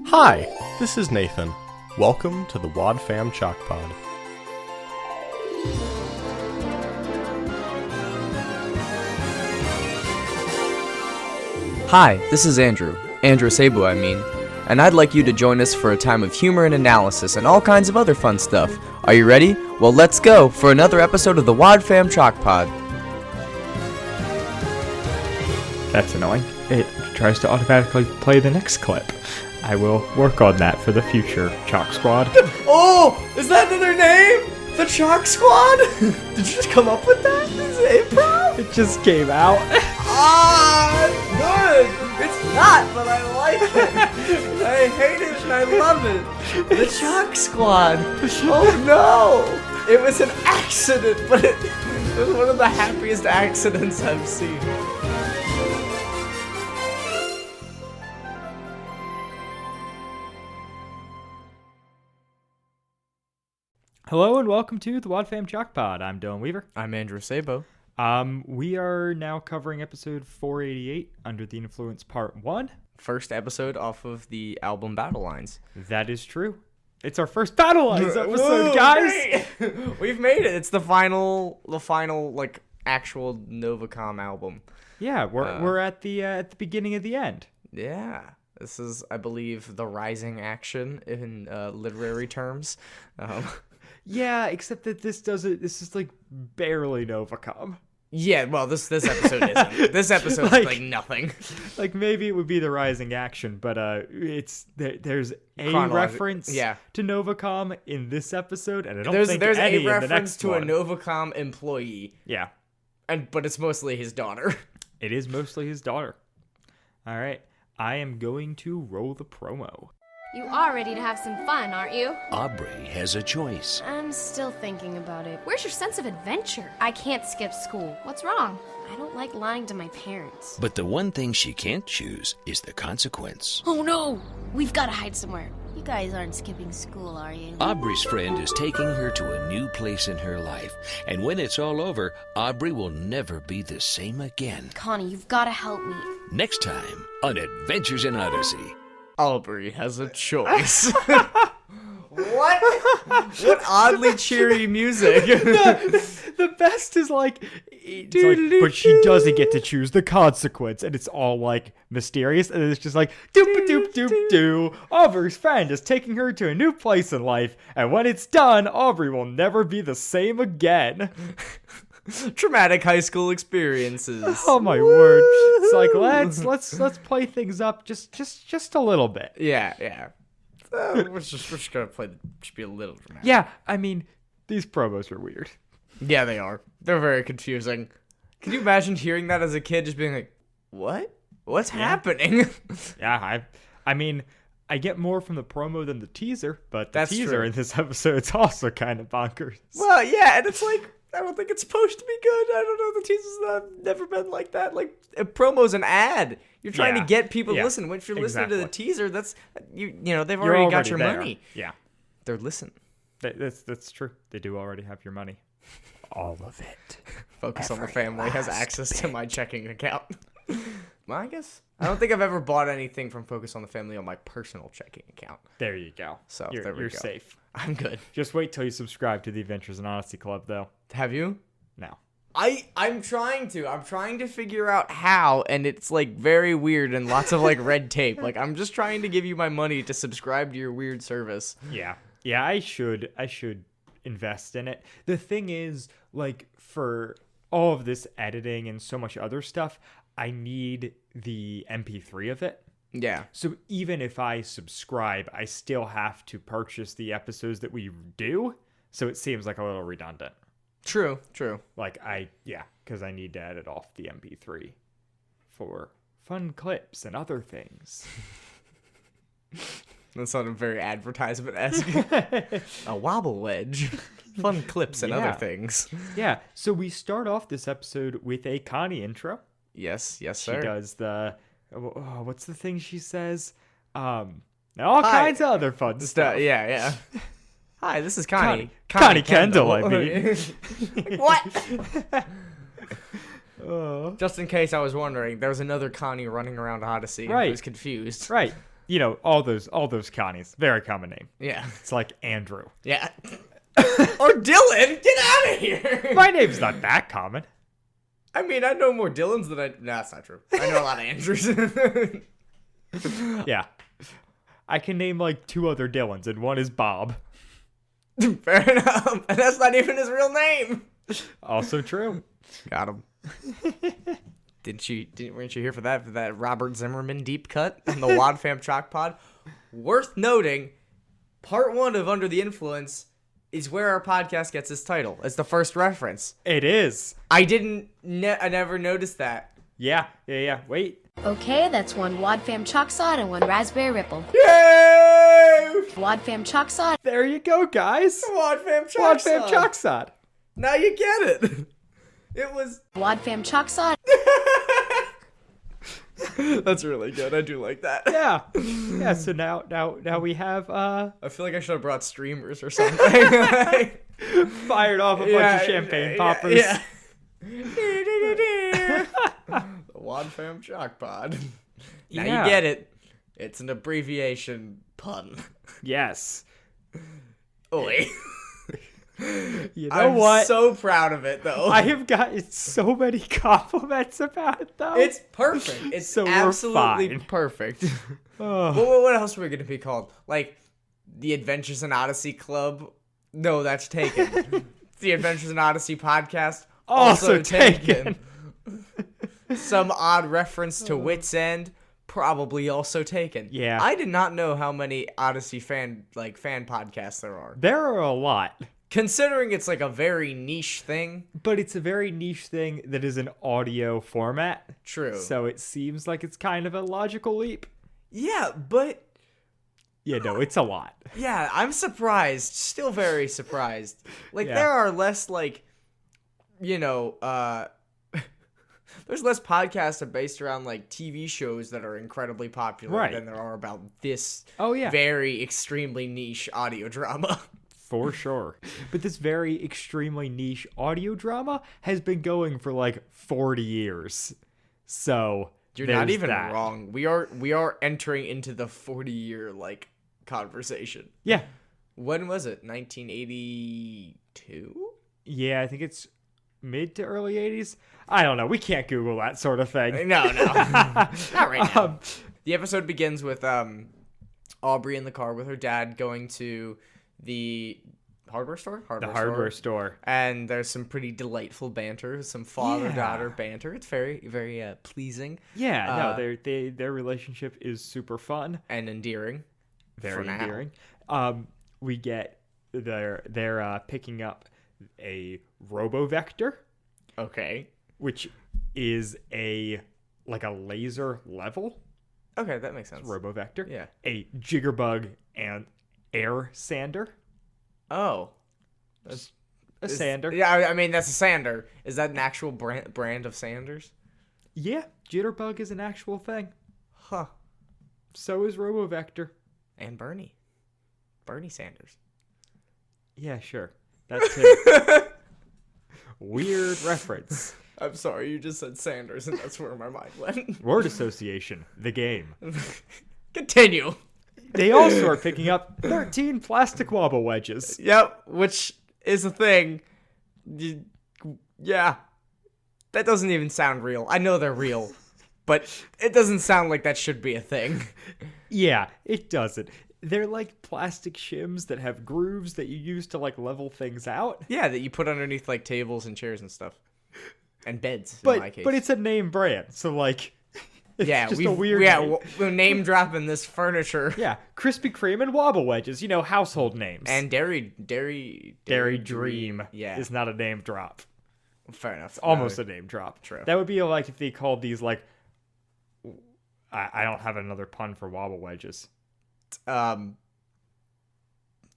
Hi, this is Nathan. Welcome to the Wad Fam Chalk Pod. Hi, this is Andrew Sabo, and I'd like you to join us for a time of humor and analysis and all kinds of other fun stuff. Are you ready? Well, let's go for another episode of the Wad Fam Chalk Pod. That's annoying. It tries to automatically play the next clip. I will work on that for the future, Chalk Squad. Oh, is that their name? The Chalk Squad? Did you just come up with that? Is it improv? It just came out. Good. It's not, but I like it. I hate it and I love it. The Chalk Squad. Oh no. It was an accident, but it was one of the happiest accidents I've seen. Hello and welcome to the Wad Fam Chalk Pod. I'm Dylan Weaver. I'm Andrew Sabo. We are now covering episode 488, Under the Influence Part 1. First episode off of the album Battle Lines. That is true. It's our first Battle Lines episode, guys! We've made it. It's the final, like, actual Novacom album. Yeah, we're at the beginning of the end. Yeah. This is, I believe, the rising action in literary terms. Yeah, except that this is like barely Novacom. Yeah, well, this episode isn't. This episode's like nothing. Like maybe it would be the rising action, but there's a reference to Novacom in this episode, and I don't think there's any a reference to a Novacom employee. Yeah, but it's mostly his daughter. It is mostly his daughter. All right, I am going to roll the promo. You are ready to have some fun, aren't you? Aubrey has a choice. I'm still thinking about it. Where's your sense of adventure? I can't skip school. What's wrong? I don't like lying to my parents. But the one thing she can't choose is the consequence. Oh no! We've got to hide somewhere. You guys aren't skipping school, are you? Aubrey's friend is taking her to a new place in her life. And when it's all over, Aubrey will never be the same again. Connie, you've got to help me. Next time on Adventures in Odyssey. Aubrey has a choice. What oddly cheery music. The best is like, but she doesn't get to choose the consequence, and it's all like mysterious, and it's just like doop doop doop doo. Aubrey's friend is taking her to a new place in life, and when it's done, Aubrey will never be the same again. Traumatic high school experiences. Oh my word! It's like let's play things up just a little bit. Yeah. We're just gonna just be a little dramatic. Yeah, I mean, these promos are weird. Yeah, they are. They're very confusing. Can you imagine hearing that as a kid, just being like, "What? What's happening?" Yeah, I mean, I get more from the promo than the teaser, but the teaser true. in this episode is also kind of bonkers. Well, yeah, and it's like, I don't think it's supposed to be good. I don't know. The teasers have never been like that. Like, a promo's an ad. You're trying to get people to listen. If you're listening to the teaser, that's you know they've already got your money. Yeah, they're listening. That's true. They do already have your money. All of it. Focus on the Family has access to my checking account. Well, I guess I don't think I've ever bought anything from Focus on the Family on my personal checking account. There you go. So you're safe. I'm good. Just wait till you subscribe to the Adventures in Odyssey Club, though. Have you? No. I'm trying to. I'm trying to figure out how, and it's like very weird and lots of like red tape. Like I'm just trying to give you my money to subscribe to your weird service. Yeah. I should invest in it. The thing is, like, for all of this editing and so much other stuff, I need the MP3 of it. Yeah. So even if I subscribe, I still have to purchase the episodes that we do. So it seems like a little redundant. True. Like, because I need to edit off the MP3 for fun clips and other things. That sounded very advertisement-esque. A wobble wedge. Fun clips and other things. Yeah, so we start off this episode with a Connie intro. Yes, sir. She does the... what's the thing she says? And all kinds of other fun stuff. Yeah. Hi, this is Connie. Connie Kendall, I mean. What? Just in case I was wondering, there was another Connie running around Odyssey. Right. I was confused. Right. you know, all those Connies. Very common name. Yeah. It's like Andrew. Yeah. Or Dylan. Get out of here. My name's not that common. I mean, I know more Dylans than I... No, that's not true. I know a lot of Andrews. Yeah. I can name like 2 other Dylans, and one is Bob. Fair enough. And that's not even his real name. Also true. Got him. Weren't you here for that Robert Zimmerman deep cut on the Wad Fam Chalk Pod? Worth noting, part 1 of Under the Influence is where our podcast gets its title. It's the first reference. It is. I never noticed that. Yeah. Wait. Okay, that's 1 Wad Fam Chalk Sod and 1 Raspberry Ripple. Yay! Wad Fam Chalk Sod. There you go, guys. Wad Fam Chalk Wad Fam Sod. Chalk Sod. Now you get it. It was... Wad Fam Chalk Sod. That's really good. I do like that. Yeah. Yeah, so now we have I feel like I should have brought streamers or something. fired off a bunch of champagne poppers. Yeah. The Wad Fam Chalk Pod. Now Yeah. you get it. It's an abbreviation pun. Yes. Oi. You know I'm what? so proud of it, though. I have gotten so many compliments about it, though. It's perfect. It's So we're absolutely fine. perfect. Oh. What else are we going to be called? Like, the Adventures in Odyssey Club? No, that's taken. The Adventures in Odyssey podcast? Also taken. Some odd reference to Wit's End? Probably also taken. Yeah. I did not know how many Odyssey fan podcasts there are. There are a lot. Considering it's like a very niche thing. But it's a very niche thing that is an audio format. True. So it seems like it's kind of a logical leap. Yeah, but... Yeah, no, it's a lot. Yeah, I'm surprised. Still very surprised. Like, Yeah. there are less, like, you know, there's less podcasts that are based around, like, TV shows that are incredibly popular Right. than there are about this very extremely niche audio drama. For sure. But this very extremely niche audio drama has been going for like 40 years. So You're not there's even that. wrong. We are entering into the 40-year, like, conversation. Yeah. When was it? 1982? Yeah, I think it's mid to early 80s. I don't know. We can't Google that sort of thing. No. Not right now. The episode begins with Aubrey in the car with her dad going to the hardware store? The hardware store. And there's some pretty delightful banter, some father-daughter banter. It's very, very pleasing. Yeah, no, their relationship is super fun. And endearing. Very for now. endearing. We get they're picking up a RoboVector, Okay. which is a laser level Okay, that makes sense. RoboVector. Yeah. A Jiggerbug and air sander. Oh. A sander. Yeah, I mean, that's a sander. Is that an actual brand of sanders? Yeah, Jitterbug is an actual thing. Huh. So is RoboVector. And Bernie Sanders. Yeah, sure. That's it. Weird reference. I'm sorry, you just said Sanders, and that's where my mind went. Word association, the game. Continue. They also are picking up 13 plastic wobble wedges. Yep, which is a thing. Yeah. That doesn't even sound real. I know they're real, but it doesn't sound like that should be a thing. Yeah, it doesn't. They're like plastic shims that have grooves that you use to level things out. Yeah, that you put underneath tables and chairs and stuff. And beds, in my case. But it's a name brand, so it's yeah, just a weird name. we're name dropping this furniture. Yeah, Krispy Kreme and wobble wedges, household names. And Dairy Dream yeah. is not a name drop. Fair enough. Almost a name drop. True. That would be like if they called these I don't have another pun for wobble wedges.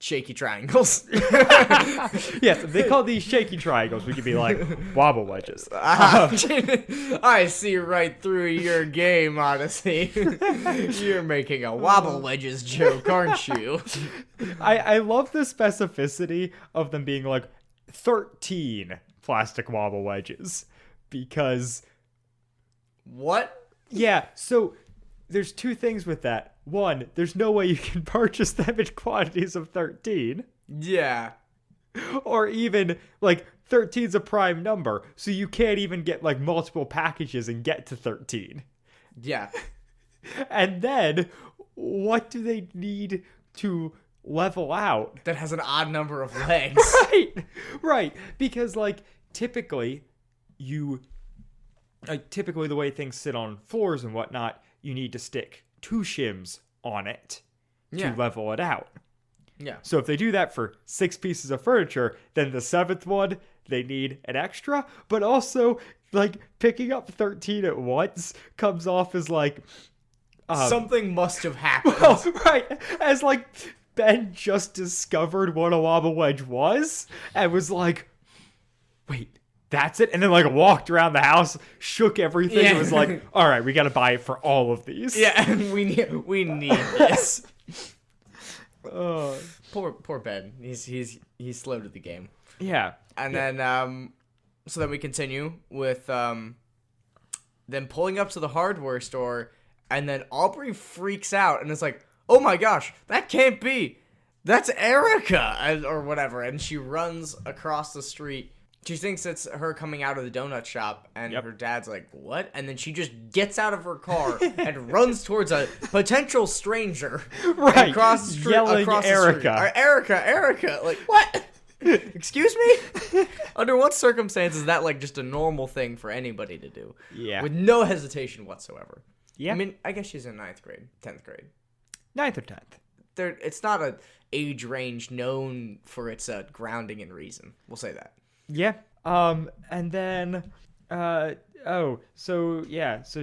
Shaky triangles. Yes, if they called these shaky triangles, we could be like wobble wedges. I see right through your game, Odyssey. You're making a wobble wedges joke, aren't you? I love the specificity of them being 13 plastic wobble wedges because What? yeah, so there's two things with that. one, there's no way you can purchase them in quantities of 13. Yeah. Or even, like, 13's a prime number, so you can't even get, like, multiple packages and get to 13. Yeah. And then, what do they need to level out? That has an odd number of legs. Right. Because, like, typically the way things sit on floors and whatnot, you need to stick 2 shims on it to level it out. Yeah. So if they do that for 6 pieces of furniture, then the 7th one, they need an extra. But also, like, picking up 13 at once comes off as, like... something must have happened. Well, right. As, like, Ben just discovered what a wobble wedge was and was like, wait, that's it? And then, like, walked around the house, shook everything, and was like, all right, we got to buy it for all of these. Yeah, we need this. Poor Ben. He's slow to the game. Yeah. And then so then we continue with them pulling up to the hardware store, and then Aubrey freaks out and is like, "Oh my gosh, that can't be. That's Erica," or whatever, and she runs across the street. She thinks it's her coming out of the donut shop, and her dad's like, "What?" And then she just gets out of her car and runs towards a potential stranger. Right. Across the street. Yelling across Erica. The street. Erica. Like, what? Excuse me? Under what circumstances is that, like, just a normal thing for anybody to do? Yeah. With no hesitation whatsoever. Yeah. I mean, I guess she's in 9th grade, 10th grade. 9th or 10th. It's not a age range known for its grounding in reason. We'll say that. Yeah. And then, so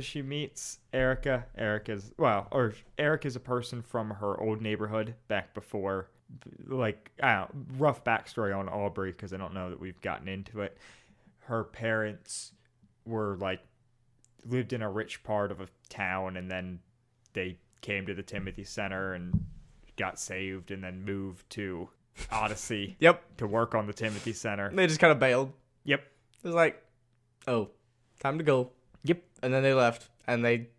she meets Erica. Erica's a person from her old neighborhood back before, like, I don't know, rough backstory on Aubrey, because I don't know that we've gotten into it. Her parents were, like, lived in a rich part of a town, and then they came to the Timothy Center and got saved, and then moved to Odyssey to work on the Timothy Center. They just kind of bailed. Yep. It was like, oh, time to go. Yep. And then they left, and they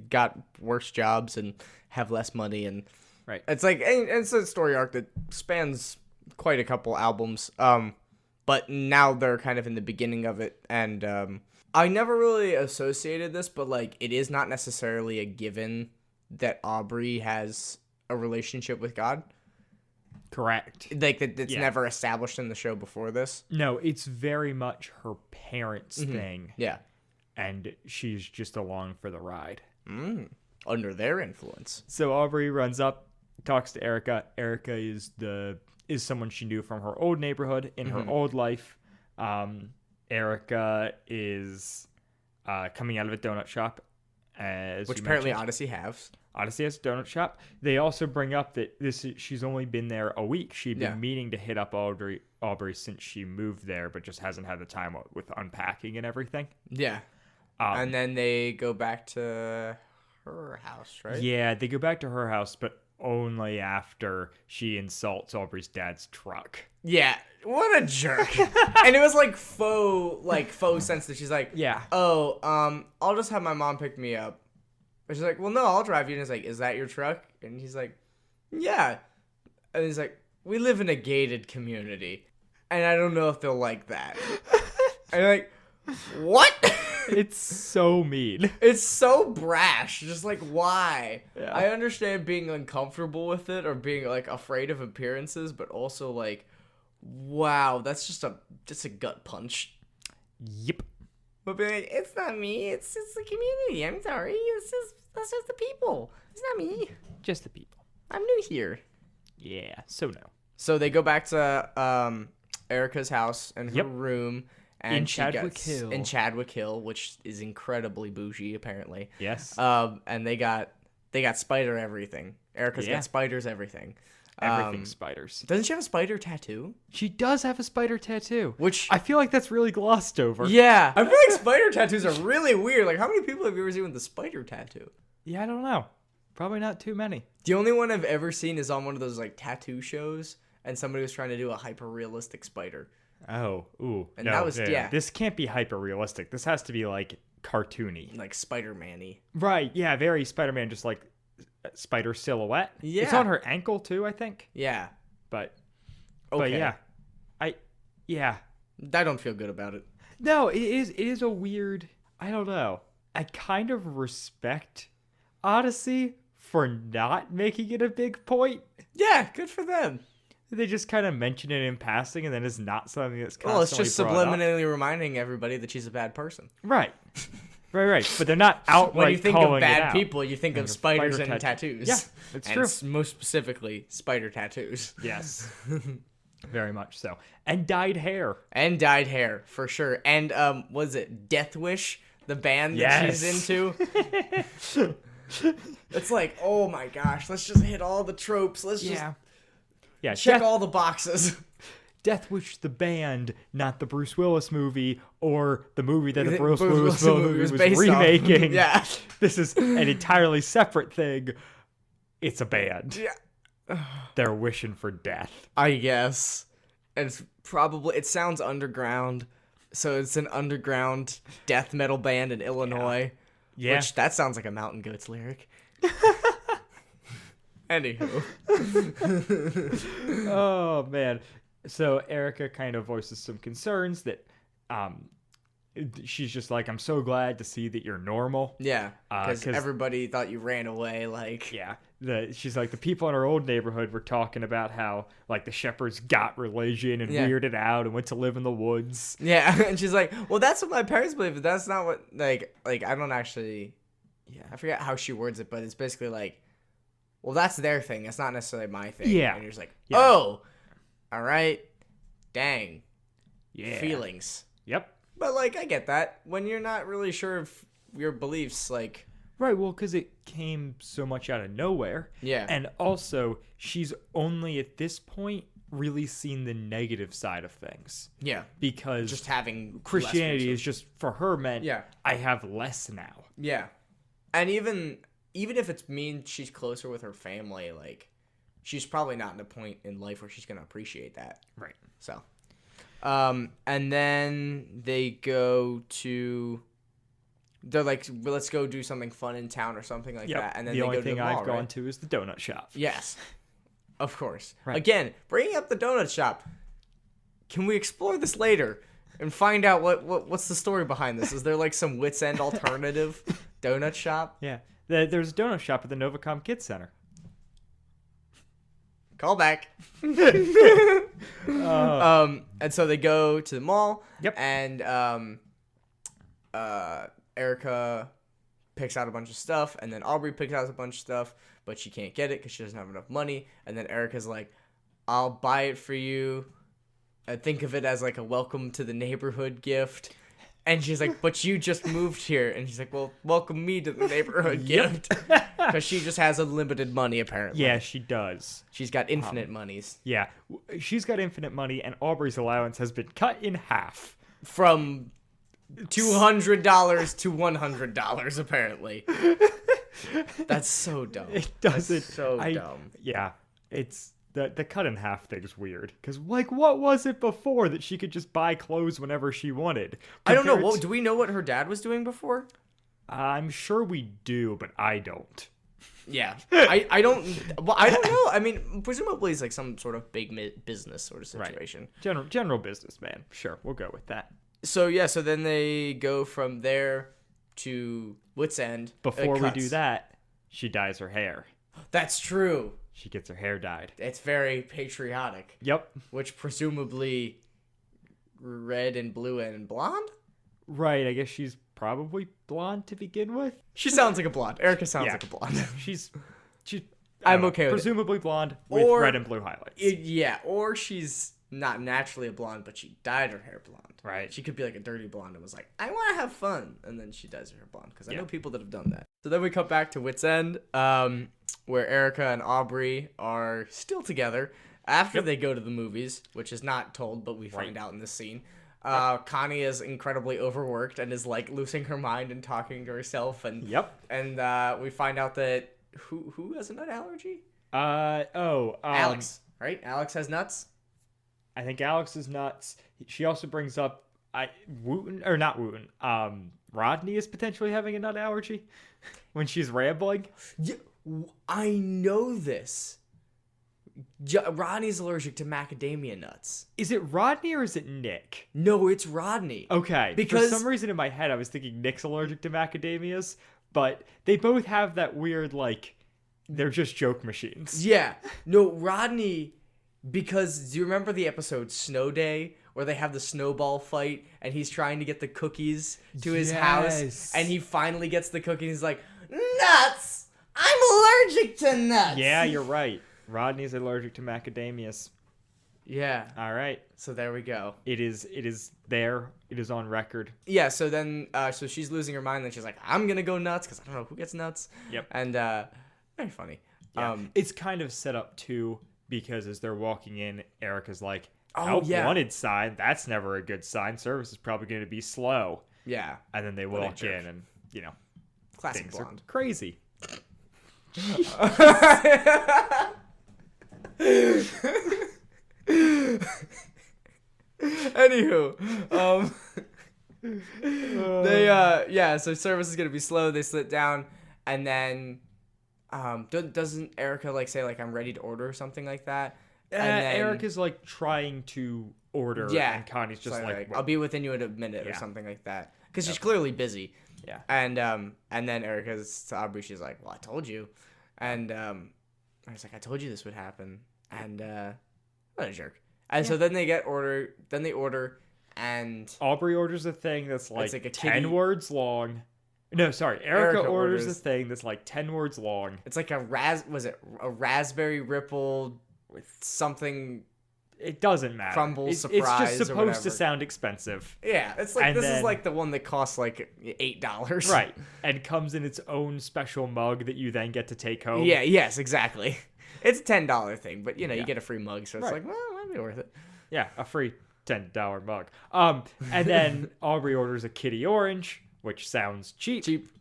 got worse jobs and have less money, and right. It's like, it's a story arc that spans quite a couple albums. But now they're kind of in the beginning of it, and I never really associated this, but, like, it is not necessarily a given that Aubrey has a relationship with God. Correct. Like, it's never established in the show before this. No, it's very much her parents' thing. Yeah. And she's just along for the ride. Under their influence. So Aubrey runs up, talks to Erica. Erica is someone she knew from her old neighborhood in her old life. Erica is coming out of a donut shop, which apparently Odyssey has. Odyssey has a donut shop. They also bring up that she's only been there a week. She'd been meaning to hit up Aubrey since she moved there, but just hasn't had the time with unpacking and everything. Yeah. And then they go back to her house, right? Yeah, they go back to her house, but only after she insults Aubrey's dad's truck. Yeah, what a jerk. And it was like faux sense that she's like, I'll just have my mom pick me up. And she's like, well, no, I'll drive you. And he's like, is that your truck? And he's like, yeah. And he's like, we live in a gated community, and I don't know if they'll like that. And you're like, what? It's so mean. It's so brash. Just like, why? Yeah. I understand being uncomfortable with it or being, like, afraid of appearances, but also, like, wow, that's just a gut punch. Yep. But be like, it's not me. It's just the community. I'm sorry. That's just the people. It's not me. Just the people. I'm new here. Yeah. So no. So they go back to Erica's house and her room. And in Chadwick Hill. In Chadwick Hill, which is incredibly bougie, apparently. Yes. And they got spider everything. Erica's got spiders everything. Everything spiders. Doesn't she have a spider tattoo? She does have a spider tattoo. Which I feel like that's really glossed over. Yeah. I feel like spider tattoos are really weird. Like, how many people have you ever seen with a spider tattoo? Yeah, I don't know. Probably not too many. The only one I've ever seen is on one of those, like, tattoo shows, and somebody was trying to do a hyper-realistic spider. Oh, ooh. And that was, This can't be hyper-realistic. This has to be, like, cartoony. Like Spider-Man-y. Right, yeah, very Spider-Man, just, like, spider silhouette. Yeah. It's on her ankle too, I think. Yeah. But Okay. yeah. I don't feel good about it. No, it is a weird, I don't know. I kind of respect Odyssey for not making it a big point. Yeah, good for them. They just kind of mention it in passing, and then it's not something that's constantly Well, it's just brought up. subliminally reminding everybody that she's a bad person. Right. Right. But they're not outright When you think of calling it bad out. people, you think of spiders spider and tattoos. Yeah, it's and true. Most specifically, spider tattoos. Yes. Very much so. And dyed hair. And dyed hair, for sure. And, was it Death Wish? The band that she's into? It's like, oh my gosh, let's just hit all the tropes. Let's just check all the boxes. Death Wish the band, not the Bruce Willis movie or the movie that the Bruce Willis Willis movie was based remaking. on. Yeah. This is an entirely separate thing. It's a band. Yeah. They're wishing for death. I guess. And it's probably, it sounds underground. So it's an underground death metal band in Illinois. Yeah. Which, that sounds like a Mountain Goats lyric. Anywho. Oh, man. So Erica kind of voices some concerns that she's just like, I'm so glad to see that you're normal. Yeah, because 'cause- everybody thought you ran away, like... Yeah. She's like, the people in our old neighborhood were talking about how, like, the shepherds got religion and weirded out and went to live in the woods. Yeah, and she's like, well, that's what my parents believe, but that's not what, like, I don't actually... Yeah, I forget how she words it, but it's basically like, well, that's their thing. It's not necessarily my thing. Yeah. And you're just like, Yeah. oh, all right, dang. Yeah. Feelings. Yep. But, like, I get that. When you're not really sure of your beliefs, like... Right, well, because it came so much out of nowhere. Yeah. And also, she's only at this point really seen the negative side of things. Yeah. Because Just having... Christianity less is just, for her, meant, Yeah. I have less now. Yeah. And even if it's mean she's closer with her family, like, she's probably not in a point in life where she's going to appreciate that. Right. So, and then they go to, they're like, well, let's go do something fun in town or something like that. And then the they only go to thing the mall, I've gone right? to is the donut shop. Yes. Of course. Right. Again, bringing up the donut shop. Can we explore this later and find out what's the story behind this? Is there like some Wits End alternative donut shop? Yeah. There's a donut shop at the Novacom Kids Center. Call back. And so they go to the mall. Yep. And Erica picks out a bunch of stuff, and then Aubrey picks out a bunch of stuff, but she can't get it because she doesn't have enough money. And then Erica's like, I'll buy it for you. I think of it as like a welcome to the neighborhood gift. And she's like, but you just moved here. And she's like, well, welcome me to the neighborhood gift. Because she just has unlimited money, apparently. Yeah, she does. She's got infinite monies. Yeah. She's got infinite money, and Aubrey's allowance has been cut in half. From $200 to $100, apparently. That's so dumb. It doesn't. That's so dumb. Yeah. It's... The cut in half thing's weird. Because, like, what was it before that she could just buy clothes whenever she wanted? I don't know. Compared Do we know what her dad was doing before? I'm sure we do, but I don't. Yeah. I don't... Well, I don't know. I mean, presumably it's like some sort of big business sort of situation. Right. General businessman. Sure, we'll go with that. So, yeah. So then they go from there to Wits End. Before we do that, she dyes her hair. That's true. She gets her hair dyed. It's very patriotic. Yep. Which presumably red and blue and blonde? Right, I guess she's probably blonde to begin with. She sounds like a blonde. Erica sounds like a blonde. She's I'm okay with it. presumably blonde with Or- red and blue highlights. Yeah, or she's not naturally a blonde, but she dyed her hair blonde. Right. She could be like a dirty blonde and was like, I want to have fun. And then she dyes her hair blonde. Because I Yeah. know people that have done that. So then we come back to Wits End, where Erica and Aubrey are still together after they go to the movies, which is not told, but we find out in this scene. Connie is incredibly overworked and is like losing her mind and talking to herself. And and we find out that who has a nut allergy? Alex, right? Alex has nuts. I think Alex is nuts. She also brings up Rodney is potentially having a nut allergy when she's rambling. Yeah. I know this. Rodney's allergic to macadamia nuts. Is it Rodney or is it Nick? No, it's Rodney. Okay. Because for some reason in my head I was thinking Nick's allergic to macadamias, but they both have that weird, like, they're just joke machines. Yeah. No, Rodney, because do you remember the episode Snow Day where they have the snowball fight and he's trying to get the cookies to his house and he finally gets the cookie and he's like, nuts! I'm allergic to nuts! Yeah, you're right. Rodney's allergic to macadamias. Yeah. All right. So there we go. It is there. It is on record. Yeah, so then, so she's losing her mind, and she's like, I'm gonna go nuts, because I don't know who gets nuts. Yep. And, very funny. Yeah. It's kind of set up, too, because as they're walking in, Erica's like, wanted sign. That's never a good sign. Service is probably going to be slow. Yeah. And then they walk in, and, Classic things blonde. are crazy. Anywho, so service is gonna be slow. They sit down, and then, doesn't Erica like say like I'm ready to order or something like that? And then Erica's like trying to order, and Connie's just like I'll be within you in a minute or something like that, because she's clearly busy. Yeah. And then Erica's to Aubrey, she's like, well, I told you, and I was like, I told you this would happen, and what a jerk. And so then they order, and Aubrey orders a thing that's like, a 10 words long. No, sorry. Erica orders a thing that's like 10 words long. It's like a raspberry ripple with something. It doesn't matter. Crumble surprise. It's just supposed to sound expensive. Yeah, it's like is like the one that costs like $8. Right. And comes in its own special mug that you then get to take home. Yeah, yes, exactly. It's a $10 thing, but you get a free mug, so it's like, well, it might be worth it. Yeah, a free $10 mug. And then Aubrey orders a kitty orange, which sounds cheap.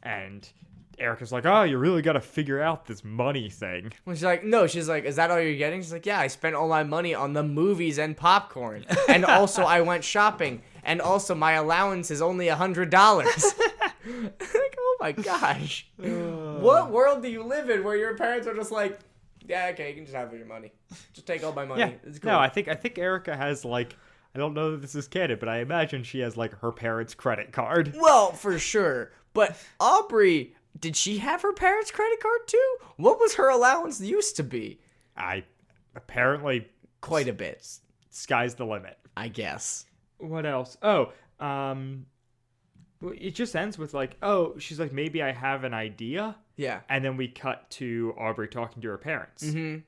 And Erica's like, oh, you really got to figure out this money thing. Well, she's like, no, she's like, is that all you're getting? She's like, yeah, I spent all my money on the movies and popcorn. And also I went shopping. And also my allowance is only $100. Like, oh my gosh. What world do you live in where your parents are just like, yeah, okay, you can just have your money. Just take all my money. Yeah. It's cool. No, I think Erica has like, I don't know that this is canon, but I imagine she has like her parents' credit card. Well, for sure. But Aubrey, did she have her parents' credit card too? What was her allowance used to be? Apparently quite a bit. Sky's the limit, I guess. What else? Oh, it just ends with like, oh, she's like, maybe I have an idea. Yeah. And then we cut to Aubrey talking to her parents. Mm-hmm.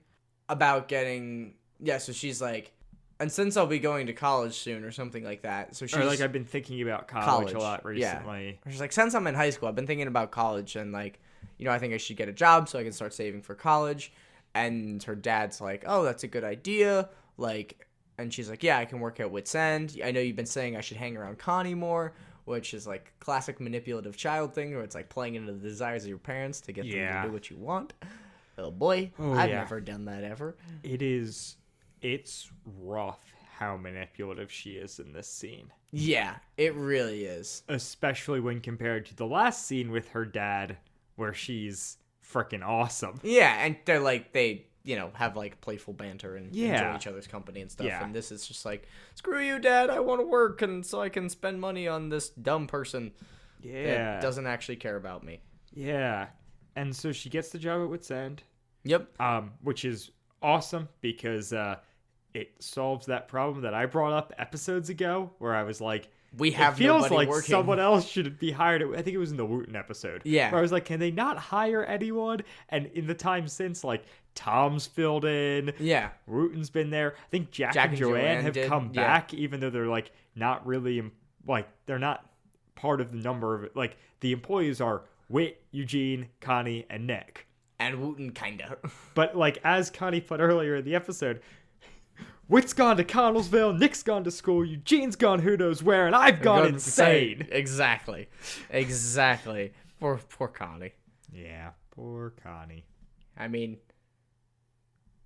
About getting, so she's like, and since I'll be going to college soon or something like that. So she's like, I've been thinking about college a lot recently. Yeah. She's like, since I'm in high school, I've been thinking about college and like, I think I should get a job so I can start saving for college. And her dad's like, oh, that's a good idea. Like, and she's like, yeah, I can work at Wits End. I know you've been saying I should hang around Connie more, which is like classic manipulative child thing where it's like playing into the desires of your parents to get them to do what you want. Oh boy, I've never done that ever. It's rough how manipulative she is in this scene. Yeah, it really is. Especially when compared to the last scene with her dad where she's freaking awesome. Yeah, and they're like, they have like playful banter and enjoy each other's company and stuff. Yeah. And this is just like, screw you, Dad, I want to work and so I can spend money on this dumb person that doesn't actually care about me. Yeah. And so she gets the job at Wits End. Yep. Which is awesome because it solves that problem that I brought up episodes ago where I was like, it feels like working. Someone else should be hired. I think it was in the Wooten episode. Yeah. Where I was like, can they not hire anyone? And in the time since, like, Tom's filled in. Yeah. Wooten's been there. I think Jack and Joanne have come back, even though they're, like, not really, like, they're not part of the number of it. Like, the employees are Whit, Eugene, Connie, and Nick. And Wooten, kinda. But, like, as Connie put earlier in the episode, Whit's gone to Connellsville, Nick's gone to school, Eugene's gone who knows where, and I've gone insane. Exactly. Poor Connie. Yeah, poor Connie. I mean,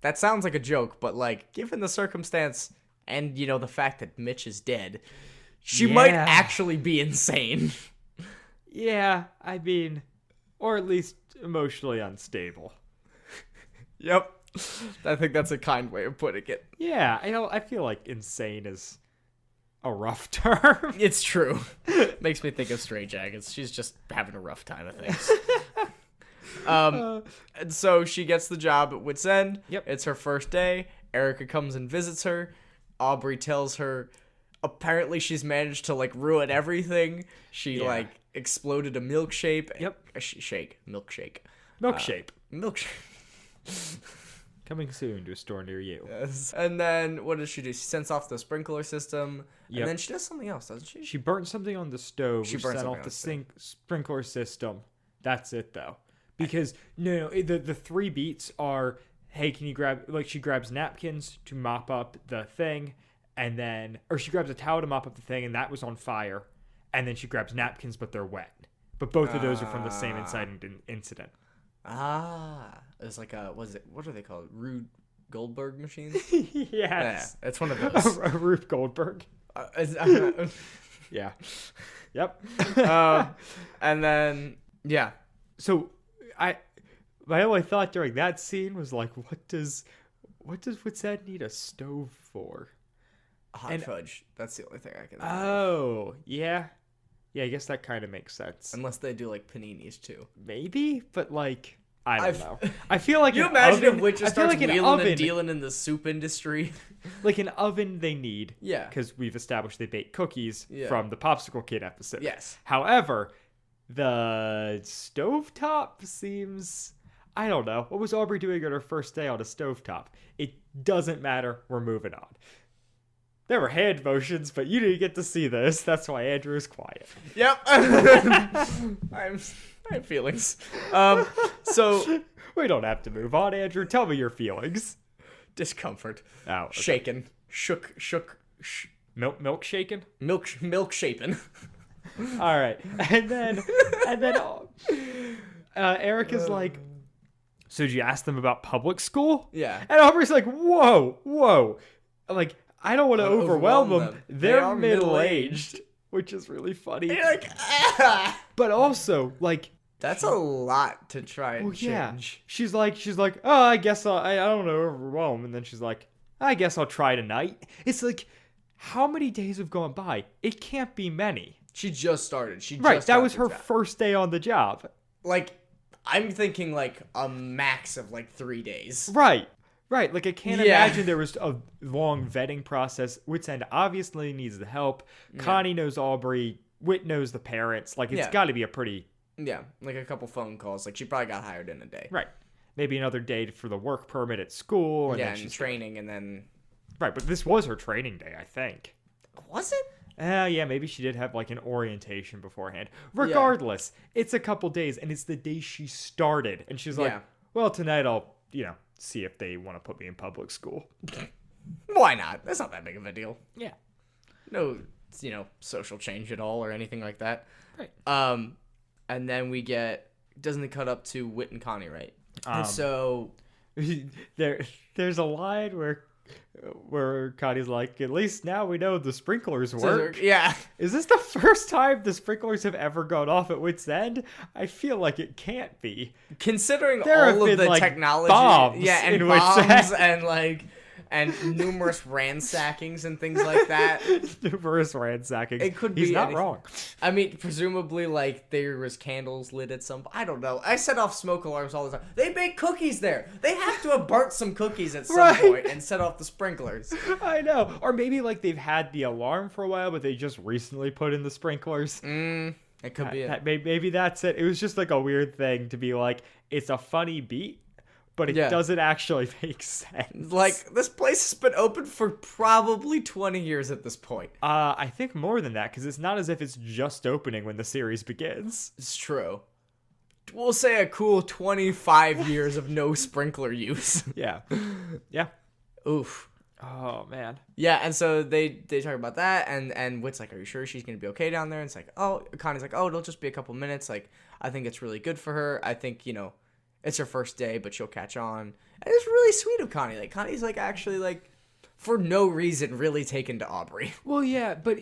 that sounds like a joke, but like, given the circumstance and, the fact that Mitch is dead, she might actually be insane. Yeah, I mean, or at least emotionally unstable. Yep. I think that's a kind way of putting it. Yeah, I feel like insane is a rough term. It's true. Makes me think of Stray Jackets. She's just having a rough time of things. And so she gets the job at Wits End. Yep. It's her first day. Erica comes and visits her. Aubrey tells her apparently she's managed to like ruin everything. She like exploded a milkshake. Yep. Milkshake. Coming soon to a store near you. Yes. And then what does she do? She sends off the sprinkler system. Yep. And then she does something else, doesn't she? She burnt something on the stove. She Which burnt set something off on the the sprinkler system. That's it though. Because the three beats are, hey, can you grab, like, she grabs napkins to mop up the thing, and then, or she grabs a towel to mop up the thing, and that was on fire, and then she grabs napkins, but they're wet. But both of those are from the same inciting incident. It's like what are they called? Rube Goldberg machines? Yes. Yeah, it's one of those. A Rube Goldberg. Yeah. Yep. And then, yeah. So, my only thought during that scene was like, what does Wits End need a stove for? Hot fudge. That's the only thing I can think of. Oh, yeah. Yeah, I guess that kind of makes sense. Unless they do like paninis too. Maybe, but like, I don't know. I feel like you an imagine oven, if Witcher I feel starts like an wheeling oven, and dealing in the soup industry. like an oven they need. Yeah. Because we've established they bake cookies Yeah. from the Popsicle Kid episode. Yes. However, the stovetop seems... I don't know. What was Aubrey doing on her first day on a stovetop? It doesn't matter. We're moving on. There were hand motions, but you didn't get to see this. That's why Andrew is quiet. Yep. I have feelings. So We don't have to move on, Andrew. Tell me your feelings. discomfort. Oh, okay. Shaken. Shook. Milk shaken? Milk shapen. All right. And then Erica's like, so did you ask them about public school? Yeah. And Aubrey's like, whoa. Like, I don't want to overwhelm them. them. They're are middle-aged, which is really funny. You're like, ah! But also, like, That's a lot to try and yeah. change. She's like, oh, I guess I don't know, overwhelm. And then she's like, I guess I'll try tonight. It's like, how many days have gone by? It can't be many. She just started. Right, that was her first day on the job. Like, I'm thinking like a max of like 3 days. Right. Like, I can't Yeah. imagine there was a long vetting process. Wits End obviously needs the help. Connie knows Aubrey. Whit knows the parents. Like, it's Yeah. got to be a pretty... Yeah, like a couple phone calls. Like, she probably got hired in a day. Right. Maybe another day for the work permit at school. And Yeah, then and she's training, and then... Right, but this was her training day, I think. Was it? Yeah, maybe she did have, like, an orientation beforehand. Regardless, it's a couple days, and it's the day she started. And she's like, Yeah. well, tonight I'll, see if they want to put me in public school. Why not? That's not that big of a deal. Yeah. No, social change at all or anything like that. Right. And then we get... Doesn't it cut up to Whit and Connie, right? And so... There's a line where Connie's like, at least now we know the sprinklers work. Yeah. Is this the first time the sprinklers have ever gone off at Wits End? I feel like it can't be. Considering There have all of been, the like, technology... bombs Yeah, and in Wits bombs End. and numerous ransackings and things like that. Numerous ransackings. It could He's be not anything. wrong. I mean, presumably, like, there was candles lit at some... I don't know. I set off smoke alarms all the time. They bake cookies there. They have to have burnt some cookies at some point and set off the sprinklers. I know. Or maybe, like, they've had the alarm for a while, but they just recently put in the sprinklers. It could be it. Maybe that's it. It was just, like, a weird thing to be like, it's a funny beat, but it doesn't actually make sense. Like, this place has been open for probably 20 years at this point. I think more than that, because it's not as if it's just opening when the series begins. It's true. We'll say a cool 25 years of no sprinkler use. Yeah. Oof. Oh, man. Yeah, and so they talk about that, and Whit's like, are you sure she's going to be okay down there? And it's like, oh, Connie's like, oh, it'll just be a couple minutes. Like, I think it's really good for her. I think, it's her first day, but she'll catch on. And it's really sweet of Connie. Like, Connie's, like, actually, like, for no reason really taken to Aubrey. Well, yeah, but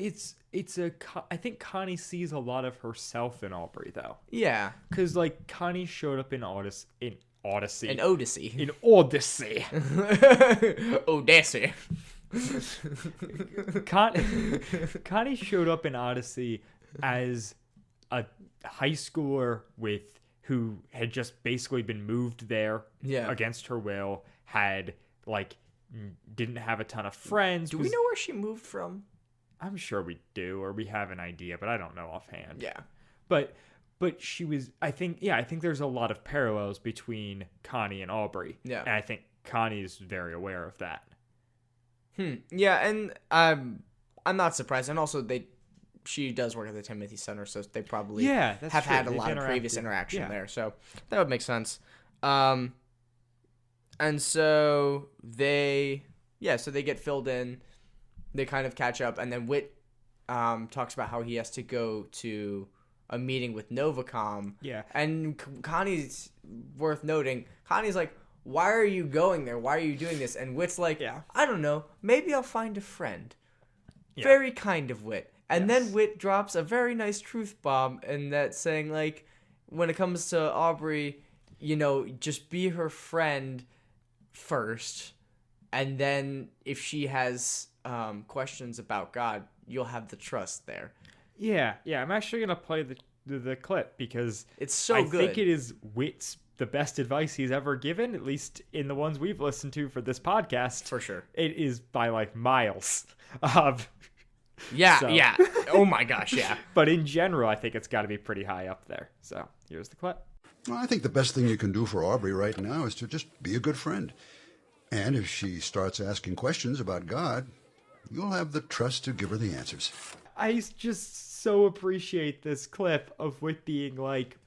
I think Connie sees a lot of herself in Aubrey, though. Yeah. Because, like, Connie showed up in Odyssey. An Odyssey. In Odyssey. Odyssey. Connie showed up in Odyssey as a high schooler who had just basically been moved there against her will, had, like, didn't have a ton of friends. Do we know where she moved from? I'm sure we do, or we have an idea, but I don't know offhand. Yeah. But she was, I think there's a lot of parallels between Connie and Aubrey. Yeah. And I think Connie's very aware of that. Yeah, and I'm not surprised. And also, she does work at the Timothy Center, so they probably have had a lot of previous interaction there. So that would make sense. And so they get filled in. They kind of catch up, and then Whit talks about how he has to go to a meeting with Novacom. Yeah. And Connie's worth noting. Connie's like, why are you going there? Why are you doing this? And Whit's like, I don't know. Maybe I'll find a friend. Yeah. Very kind of Whit. And then Whit drops a very nice truth bomb, and that's saying, like, when it comes to Aubrey, just be her friend first, and then if she has questions about God, you'll have the trust there. Yeah. I'm actually gonna play the clip because it's so good. I think it is Whit's the best advice he's ever given, at least in the ones we've listened to for this podcast. For sure. It is by, like, miles. Yeah. Oh my gosh, yeah. But in general, I think it's got to be pretty high up there. So here's the clip. Well, I think the best thing you can do for Aubrey right now is to just be a good friend. And if she starts asking questions about God, you'll have the trust to give her the answers. I just so appreciate this clip of Whit being like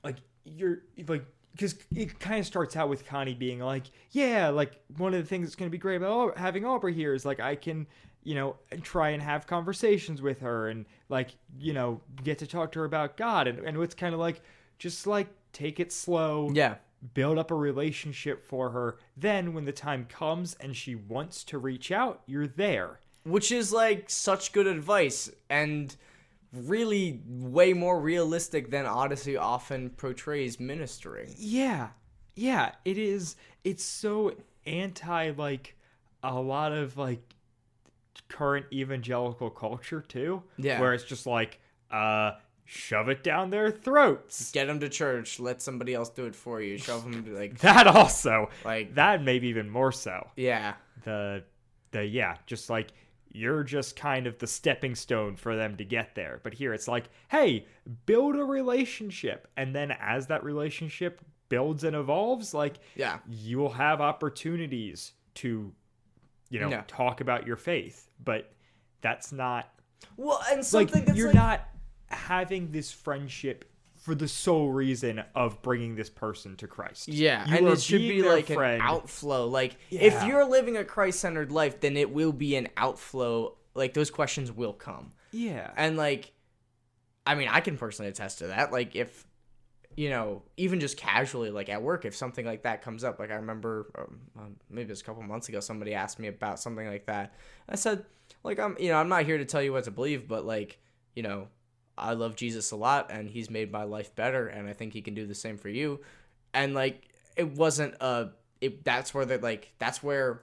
you're like, because it kind of starts out with Connie being like, yeah, like, one of the things that's going to be great about having Aubrey here is, like, I can, try and have conversations with her and, like, get to talk to her about God. And it's kind of like, just, like, take it slow. Yeah. Build up a relationship for her. Then when the time comes and she wants to reach out, you're there. Which is, like, such good advice and really way more realistic than Odyssey often portrays ministering. Yeah, it is. It's so anti, like, a lot of, like, current evangelical culture, too. Yeah. Where it's just like, shove it down their throats. Get them to church. Let somebody else do it for you. Shove them to, like... That also. Like... That maybe even more so. Yeah. Just like... You're just kind of the stepping stone for them to get there. But here it's like, hey, build a relationship. And then as that relationship builds and evolves, like, you'll have opportunities to, talk about your faith. But that's not... Well, and something that's you're not having this friendship for the sole reason of bringing this person to Christ. Yeah, and it should be like an outflow. Like, if you're living a Christ-centered life, then it will be an outflow. Like, those questions will come. Yeah. And, like, I mean, I can personally attest to that. Like, if, even just casually, like, at work, if something like that comes up, like, I remember maybe it was a couple months ago, somebody asked me about something like that. I said, like, I'm not here to tell you what to believe, but, like, I love Jesus a lot, and he's made my life better, and I think he can do the same for you. And, like, it wasn't that's where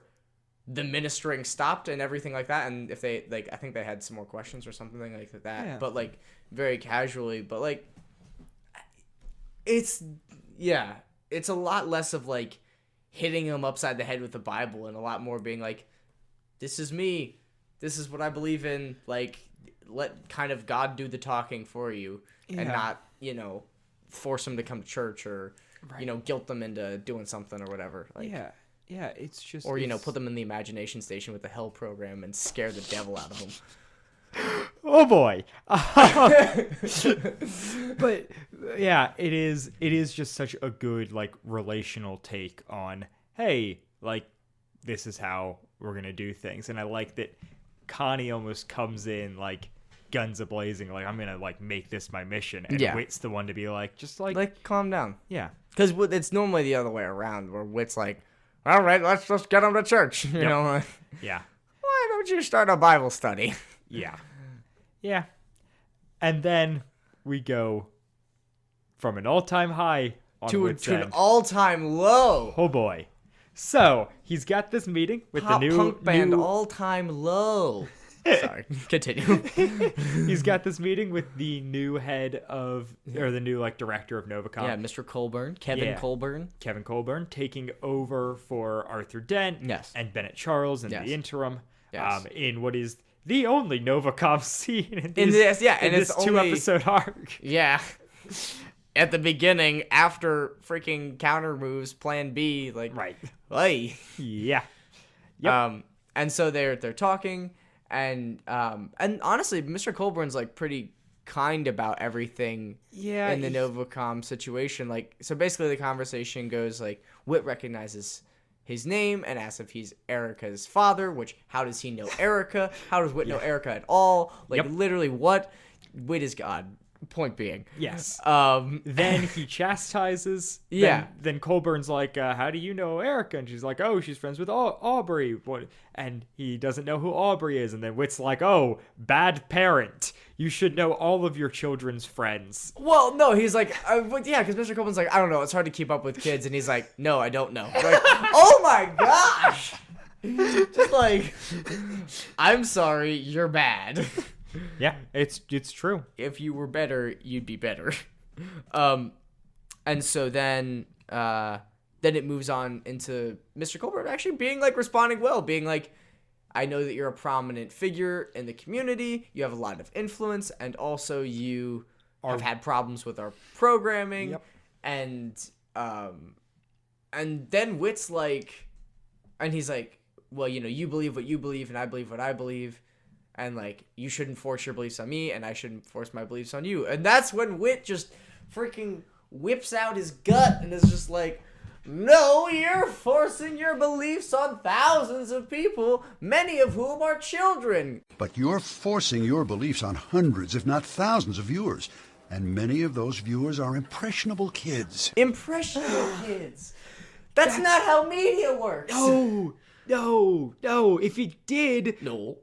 the ministering stopped and everything like that. And if they, like, I think they had some more questions or something like that. Yeah. But, like, very casually. But, like, it's a lot less of, like, hitting them upside the head with the Bible, and a lot more being like, this is me. This is what I believe in. Like, let kind of God do the talking for you, and not, force them to come to church or, guilt them into doing something or whatever. Like, yeah, it's just... Or, put them in the imagination station with the hell program and scare the devil out of them. Oh, boy. But, yeah, it is just such a good, like, relational take on, hey, like, this is how we're going to do things. And I like that Connie almost comes in, like, guns a-blazing, like, I'm gonna, like, make this my mission, and Whit's the one to be like, just, like, calm down. Yeah. Because it's normally the other way around, where Whit's like, all right, let's just get them to church, you know? Yeah. Well, I don't you start a Bible study? Yeah. Yeah. And then we go from an all-time high on to Wits an End. all-time low. Oh boy. So, he's got this meeting with Pop the punk band new all-time low. Sorry, continue. he's got this meeting with the new head of, or the new like director of Novacom. Yeah, Mr. Colburn, Kevin Colburn. Kevin Colburn taking over for Arthur Dent Yes. and Bennett Charles in Yes. the interim. Yes. In what is the only Novacom scene in this, yeah, and this it's 2-episode arc. Yeah. At the beginning, after freaking counter moves, Plan B, like Right. Hey. Yeah. Yep. And so they're talking, and honestly, Mr. Colburn's like pretty kind about everything. Yeah, In the Novacom situation, like, so basically the conversation goes like, Whit recognizes his name and asks if he's Erica's father. Which, how does he know Erica? How does Whit know Erica at all? Like, Yep. literally, what? Whit is God. Point being. Yes. Then Then he chastises. Yeah. Then Colburn's like, how do you know Erica? And she's like, oh, she's friends with Aubrey. What? And he doesn't know who Aubrey is. And then Whit's like, oh, bad parent. You should know all of your children's friends. Well, no, he's like, yeah, because Mr. Colburn's like, I don't know, it's hard to keep up with kids, and he's like, no, I don't know. Like, oh my gosh, just like, I'm sorry, you're bad. Yeah, it's true. If you were better, you'd be better. And so then it moves on into Mr. Colbert actually being like responding well, being like, I know that you're a prominent figure in the community. You have a lot of influence, and also you have had problems with our programming. Yep. And then Whit's like, and he's like, well, you know, you believe what you believe, and I believe what I believe, and like, you shouldn't force your beliefs on me, and I shouldn't force my beliefs on you. And that's when Whit just freaking whips out his gut and is just like, no, you're forcing your beliefs on thousands of people, many of whom are children. But you're forcing your beliefs on hundreds, if not thousands of viewers. And many of those viewers are impressionable kids. Impressionable kids. That's not how media works. No. If it did, No.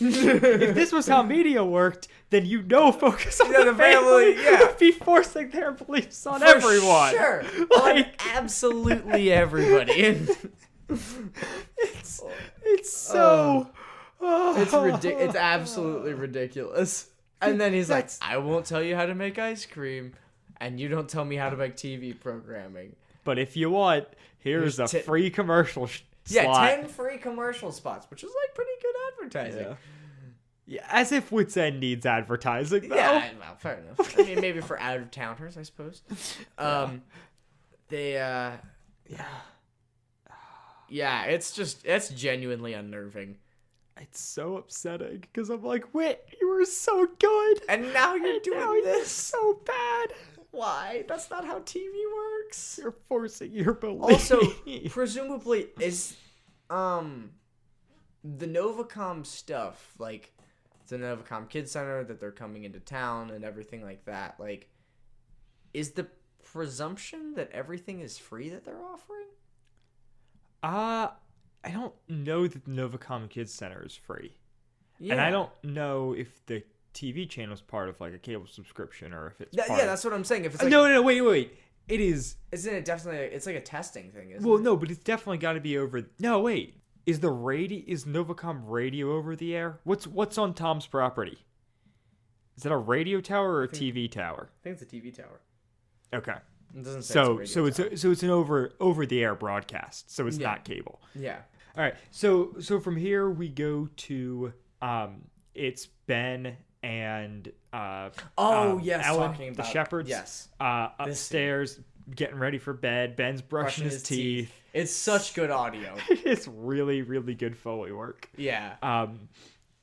if this was how media worked, then Focus on Yeah, the the family, yeah. would be forcing their beliefs on everyone. Sure. Like, On absolutely everybody. it's so. It's absolutely ridiculous. And then he's like, That's- I won't tell you how to make ice cream, and you don't tell me how to make TV programming. But if you want, here's a Here's free commercial Yeah, slot. 10 free commercial spots, which is like pretty good advertising. Yeah, as if Wits End needs advertising, though. Yeah, well, fair enough. I mean, maybe for out-of-towners, I suppose. Yeah, it's genuinely unnerving. It's so upsetting because I'm like, Wit, you were so good, And now you're doing now you're this. so bad. Why? That's not how TV works. You're forcing your belief. Also, presumably, is the Novacom stuff, like the Novacom Kids Center that they're coming into town and everything like that, like, is the presumption that everything is free that they're offering? I don't know that the Novacom Kids Center is free. Yeah. And I don't know if the TV channel is part of like a cable subscription or if it's part Yeah, that's what I'm saying. If it's like, No, wait. It is. Isn't it definitely? It's like a testing thing, isn't Well, it? no, but it's definitely got to be over. No, wait. Is Novacom radio over the air? What's on Tom's property? Is it a radio tower or a TV tower? I think it's a TV tower. Okay. It doesn't say So it's a radio tower. it's an over the air broadcast. So it's Yeah. not cable. Yeah. All right. So from here we go to it's Ben and Yes, Ellen, talking the about shepherds. Yes. Upstairs getting ready for bed. Ben's brushing his teeth. It's such good audio. It's really, really good Foley work. Yeah.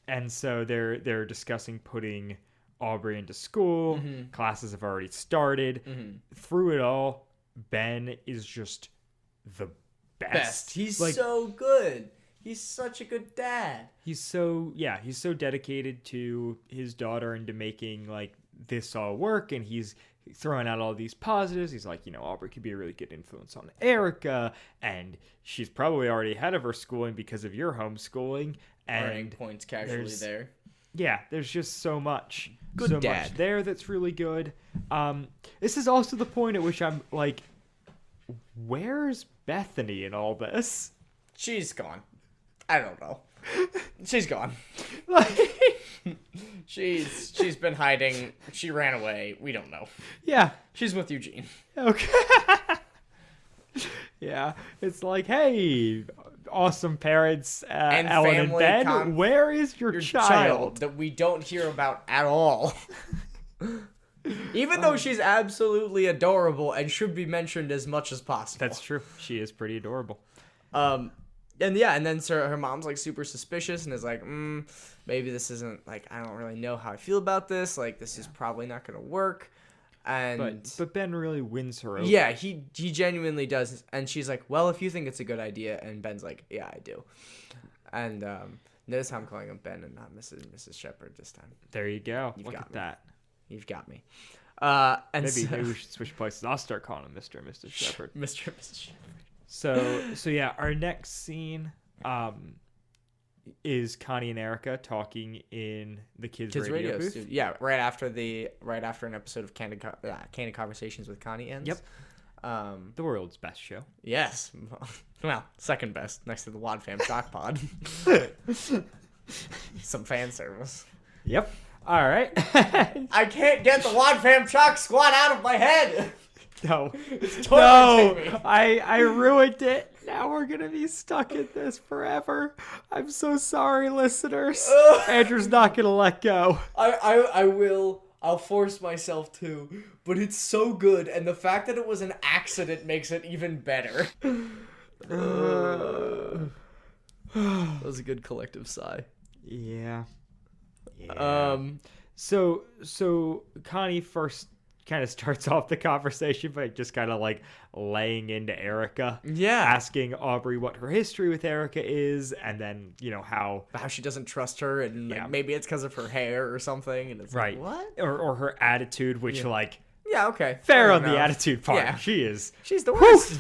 And so they're discussing putting Aubrey into school. Mm-hmm. Classes have already started. Through it all, Ben is just the best. He's like, so good. He's such a good dad. he's so dedicated to his daughter and to making like this all work, and he's throwing out all these positives. He's like, Aubrey could be a really good influence on Erica, and she's probably already ahead of her schooling because of your homeschooling. Earning And points casually there. yeah, there's just so much. Good so dad. much there that's really good. This is also the point at which I'm like, where's Bethany in all this? She's gone. I don't know. She's gone. She's been hiding. She ran away. We don't know. Yeah. She's with Eugene. Okay. Yeah. It's like, hey, awesome parents, And Ellen and family Ben, where is your child? that we don't hear about at all. Even though she's absolutely adorable and should be mentioned as much as possible. That's true. She is pretty adorable. And then her mom's like super suspicious and is like, maybe this isn't like, I don't really know how I feel about this. Like, this is probably not gonna work. And But Ben really wins her over. yeah, he genuinely does. And she's like, well, if you think it's a good idea, and Ben's like, yeah, I do. And notice how I'm calling him Ben and not Mrs. Shepherd this time. There you go. You've Look got at me. that. You've got me. And Maybe we should switch places. I'll start calling him Mr. and Mrs. Shepherd. Mr. and Mrs. Shepherd. So yeah, our next scene is Connie and Erica talking in the kids radio booth. Studio. Yeah, right after an episode of Candid Conversations with Connie ends. Yep. The world's best show. Yes. Well, second best next to the Wad Fam Shock Pod. Some fan service. Yep. All right. I can't get the Wad Fam Shock Squad out of my head. No. tormenting me. I ruined it. Now we're gonna be stuck in this forever. I'm so sorry, listeners. Andrew's not gonna let go. I will. I'll force myself to, but it's so good, and the fact that it was an accident makes it even better. That was a good collective sigh. Yeah. So Connie first kind of starts off the conversation by just kind of like laying into Erica. Yeah. Asking Aubrey what her history with Erica is, and then, how she doesn't trust her, and like, maybe it's because of her hair or something, and it's right. like, what? Or her attitude, which Yeah, okay. fair on the attitude part. Yeah. She's the worst.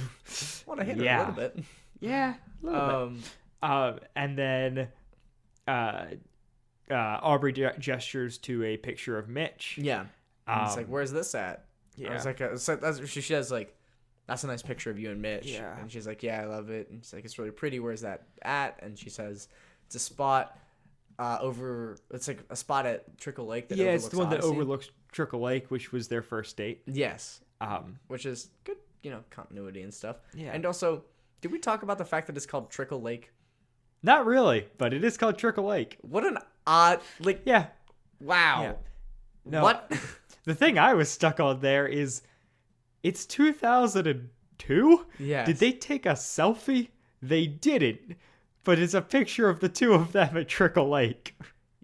Want to hit her a little bit. Yeah, a little bit. And then Aubrey gestures to a picture of Mitch. Yeah. It's like, where's this at? Yeah. I was like, she says like, that's a nice picture of you and Mitch. Yeah. And she's like, yeah, I love it. And she's like, it's really pretty. Where's that at? And she says, it's a spot it's like a spot at Trickle Lake that overlooks it's the one that Odyssey. overlooks Trickle Lake, which was their first date. Yes. Which is good, continuity and stuff. Yeah. And also, did we talk about the fact that it's called Trickle Lake? Not really, but it is called Trickle Lake. What an odd, Yeah. wow. Yeah. No, What? The thing I was stuck on there is, it's 2002? Yes. Did they take a selfie? They didn't. But it's a picture of the two of them at Trickle Lake.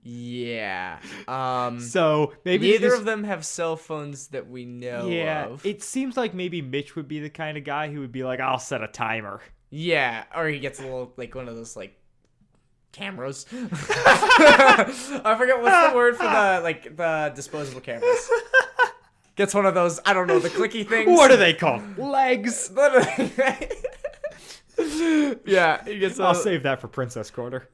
Yeah. So maybe neither of them have cell phones that we know of. It seems like maybe Mitch would be the kind of guy who would be like, I'll set a timer. Yeah, or he gets a little, like, one of those, like, cameras. I forget what's the word for the disposable cameras. Gets one of those, I don't know, the clicky things. What are they called? Legs. Yeah, he gets. I'll save that for Princess Quarter.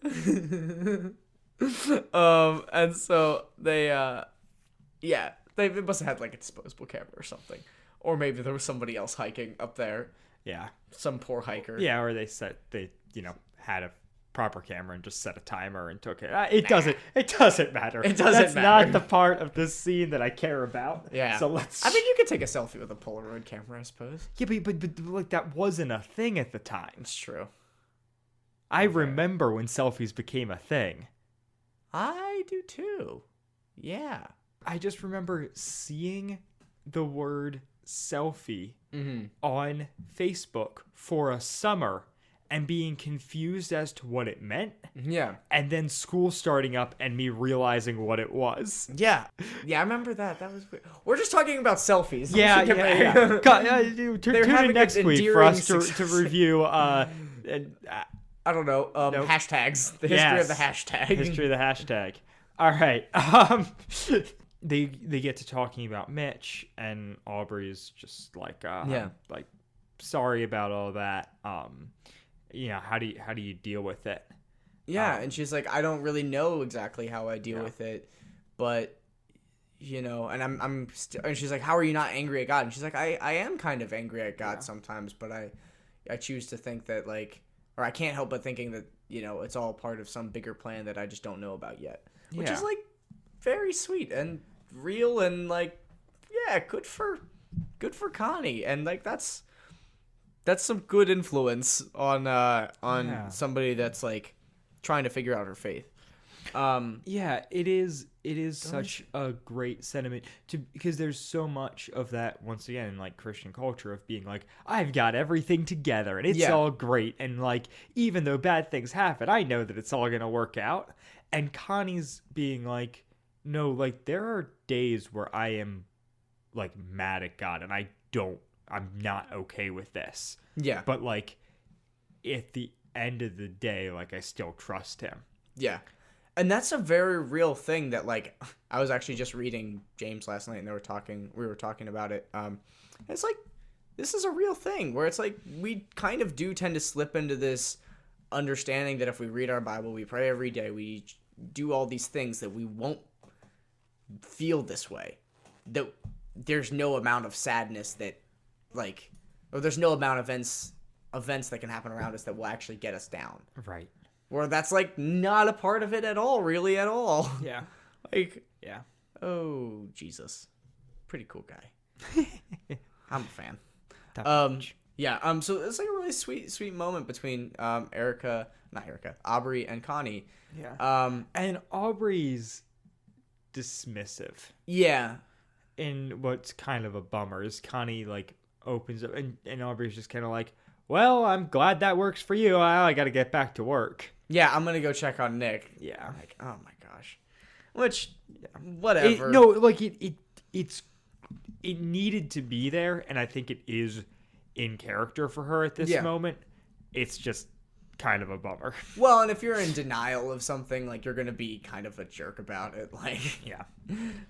And so they must have had like a disposable camera or something, or maybe there was somebody else hiking up there. Yeah, some poor hiker. Yeah, or they had a proper camera and just set a timer and took it. It doesn't matter. It doesn't That's matter. not the part of this scene that I care about. Yeah. So let's. I mean, you could take a selfie with a Polaroid camera, I suppose. Yeah, but like that wasn't a thing at the time. It's true. I remember when selfies became a thing. I do too. Yeah. I just remember seeing the word selfie on Facebook for a summer and being confused as to what it meant. Yeah. And then school starting up and me realizing what it was. Yeah. Yeah, I remember that. That was weird. We're just talking about selfies. Yeah. Tune in next week for us to review I don't know. Hashtags. The history of the hashtag. History of the hashtag. All right. they get to talking about Mitch, and Aubrey's just like, like, sorry about all that. How do you deal with it? Yeah, and she's like, I don't really know exactly how I deal with it, but and and she's like, how are you not angry at God? And she's like, I am kind of angry at God sometimes, but I choose to think that, like, or I can't help but thinking that, it's all part of some bigger plan that I just don't know about yet, which is, like, very sweet and real, and, like, good for Connie, and, like, that's some good influence on somebody that's, like, trying to figure out her faith. It is such a great sentiment because there's so much of that, once again, in, like, Christian culture, of being like, I've got everything together and it's all great, and, like, even though bad things happen, I know that it's all gonna work out. And Connie's being like, no, like, there are days where I am, like, mad at God, and I'm not okay with this. Yeah. But, like, at the end of the day, like, I still trust him. Yeah. And that's a very real thing that, like, I was actually just reading James last night, and we were talking about it. It's like, this is a real thing where it's like, we kind of do tend to slip into this understanding that if we read our Bible, we pray every day, we do all these things, that we won't feel this way. That there's no amount of sadness that, like, or there's no amount of events that can happen around us that will actually get us down. Right. Where that's, like, not a part of it at all, really, at all. Yeah. Like, yeah. Oh, Jesus. Pretty cool guy. I'm a fan. Yeah. So it's, like, a really sweet moment between Aubrey and Connie. Yeah. And Aubrey's dismissive. Yeah. And what's kind of a bummer is Connie, like, opens up, and Aubrey's just kind of like, well, I'm glad that works for you. I got to get back to work. Yeah, I'm going to go check on Nick. Yeah. Like, oh my gosh. Which, whatever. It needed to be there, and I think it is in character for her at this moment. It's just kind of a bummer. Well, and if you're in denial of something, like, you're going to be kind of a jerk about it. Like, yeah.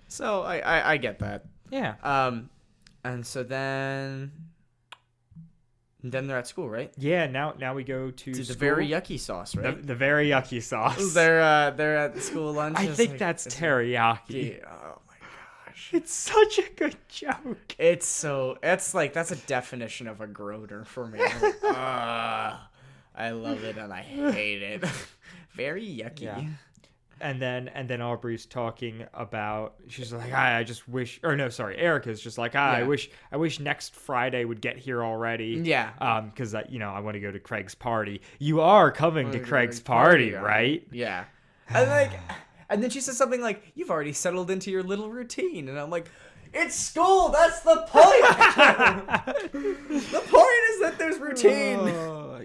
So I get that. Yeah. And so then they're at school, right? Yeah. Now we go to the very yucky sauce, right? The very yucky sauce. They're at school lunch. I think that's teriyaki. Oh my gosh, it's such a good joke. It's that's a definition of a groaner for me. I love it and I hate it. Very yucky. Yeah. And then Aubrey's talking about, she's like, I just wish, or no, sorry, Erica's just like, I wish next Friday would get here already. Yeah. Because I want to go to Craig's party. You are coming to Craig's party, right? Yeah. And then she says something like, you've already settled into your little routine. And I'm like, it's school. That's the point. The point is that there's routine.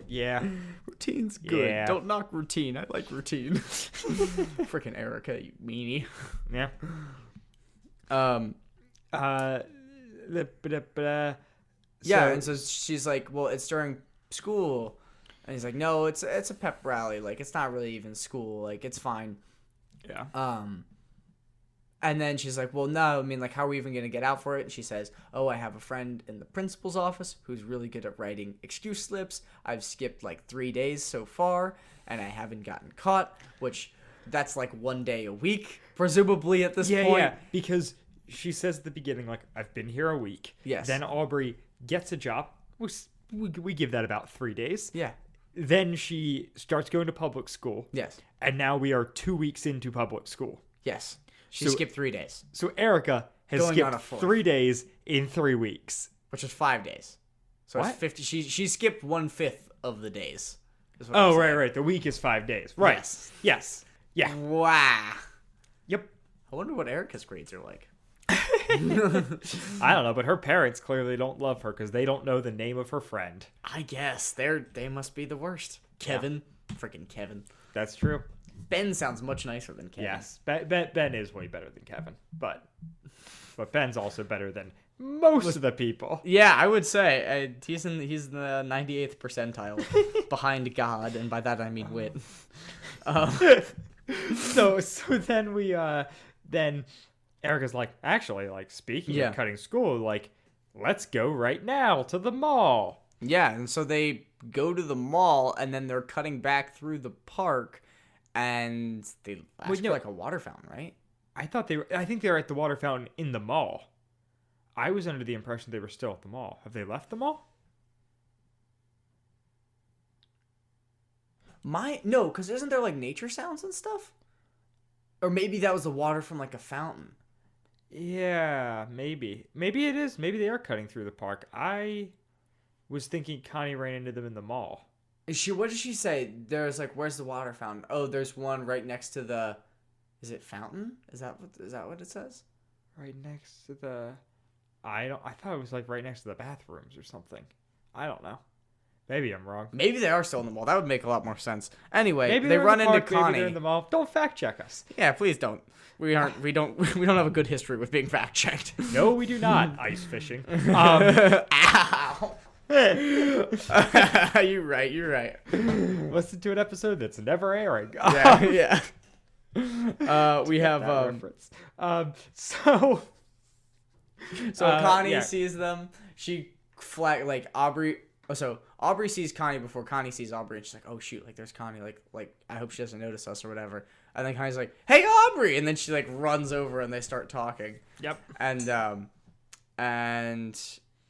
Yeah. Routine's good. Yeah. Don't knock routine. I like routine. Freaking Erica, you meanie. Yeah. Yeah, and so she's like, well, it's during school. And he's like, no, it's a pep rally. Like, it's not really even school. Like, it's fine. Yeah. And then she's like, well, no, I mean, like, how are we even going to get out for it? And she says, I have a friend in the principal's office who's really good at writing excuse slips. I've skipped, like, 3 days so far, and I haven't gotten caught, which that's, like, 1 day a week, presumably, at this point. Yeah, because she says at the beginning, like, I've been here a week. Yes. Then Aubrey gets a job. We give that about 3 days. Yeah. Then she starts going to public school. Yes. And now we are 2 weeks into public school. Yes. She skipped 3 days. So Erica has skipped 3 days in 3 weeks. Which is 5 days. So it's 50. She skipped 1/5 of the days. Oh, right. The week is 5 days. Right. Yes. Yeah. Wow. Yep. I wonder what Erica's grades are like. I don't know, but her parents clearly don't love her because they don't know the name of her friend. I guess. They must be the worst. Kevin. Yeah. Freaking Kevin. That's true. Ben sounds much nicer than Kevin. Yes, Ben is way better than Kevin, but Ben's also better than most of the people. Yeah, I would say he's in the 98th percentile behind God, and by that I mean wit. So then we then Erica's like, actually, like, speaking Yeah. of cutting school, like, let's go right now to the mall. Yeah, and so they go to the mall, and then they're cutting back through the park, and they ask for like a water fountain, right? I think they were at the water fountain in the mall. I was under the impression they were still at the mall. Have they left the mall? No, because isn't there like nature sounds and stuff? Or maybe that was the water from like a fountain. Yeah, maybe. Maybe it is. Maybe they are cutting through the park. I was thinking Connie ran into them in the mall. What did she say? There's like, where's the water fountain? Oh, there's one right next to the. Is it fountain? Is that what it says? Right next to the. I thought it was like right next to the bathrooms or something. I don't know. Maybe I'm wrong. Maybe they are still in the mall. That would make a lot more sense. Anyway, Maybe they run into Maybe Connie. they're in the mall. Don't fact check us. Yeah, please don't. We don't have a good history with being fact checked. No, we do not. Ice fishing. Ow. You're right. Listen to an episode that's never airing. Yeah. We have That reference. So Connie yeah. sees them. She like Aubrey. So Aubrey sees Connie before Connie sees Aubrey, and she's like, "Oh shoot! Like there's Connie. Like I hope she doesn't notice us or whatever." And then Connie's like, "Hey Aubrey!" And then she like runs over and they start talking. Yep. And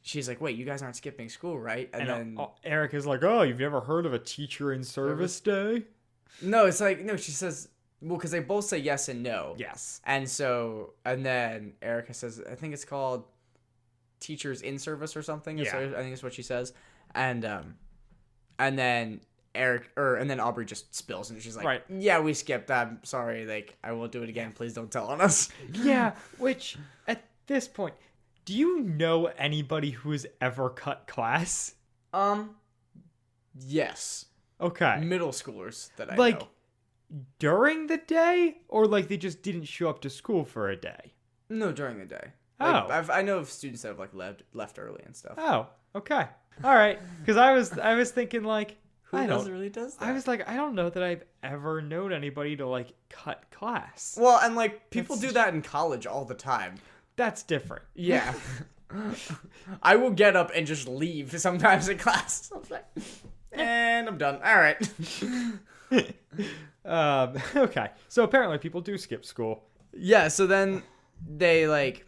she's like, "Wait, you guys aren't skipping school, right?" And then Eric is like, "Oh, you've never heard of a teacher in service day?" no, it's like no. She says, "Well, because they both say yes and no." Yes. And then Erica says, "I think it's called teachers in service or something." Yeah. I think that's what she says. And then and then Aubrey just spills and she's like, Right. "Yeah, we skipped. I'm sorry. Like, I won't do it again. Please don't tell on us." Yeah. Which at this point, do you know anybody who has ever cut class? Yes. Okay. Middle schoolers that I Like know. during the day, or like they just didn't show up to school for a day? No, during the day. Oh. Like, I know of students that have like left early and stuff. Oh. Okay. All right. Because I was thinking like. Who really does that? I was like, I don't know that I've ever known anybody to like cut class. Well, and like people do that in college all the time. That's different. Yeah. I will get up and just leave sometimes in class. I was like, and I'm done. All right. Okay. So apparently people do skip school. Yeah, so then they like,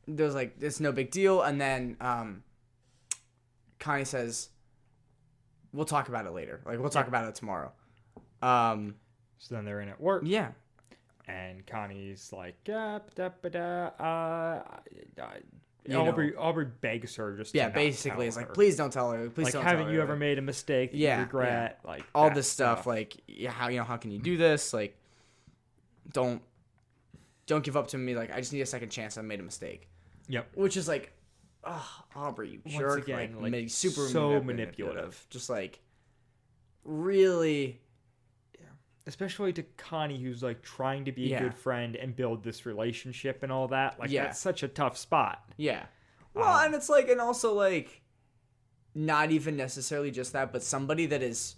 there's like, it's no big deal. And then Connie says, we'll talk about it later. Like, we'll talk about it tomorrow. So then they're in at work. Yeah. And Connie's like, Aubrey begs her just to not basically, tell it's like, her. please don't tell her. Please Like, don't tell her. haven't you ever made a mistake that you regret? Like all that this stuff. Like, yeah, how can you do this? Like, don't give up to me. Like, I just need a second chance. I made a mistake. Yep. Which is like, oh, Aubrey, you Once jerk. again, like super so manipulative. Just like, really. Especially to Connie, who's like trying to be a Yeah. good friend and build this relationship and all that. Like, Yeah. that's such a tough spot. Yeah. Well, and it's like, and also like, not even necessarily just that, but somebody that is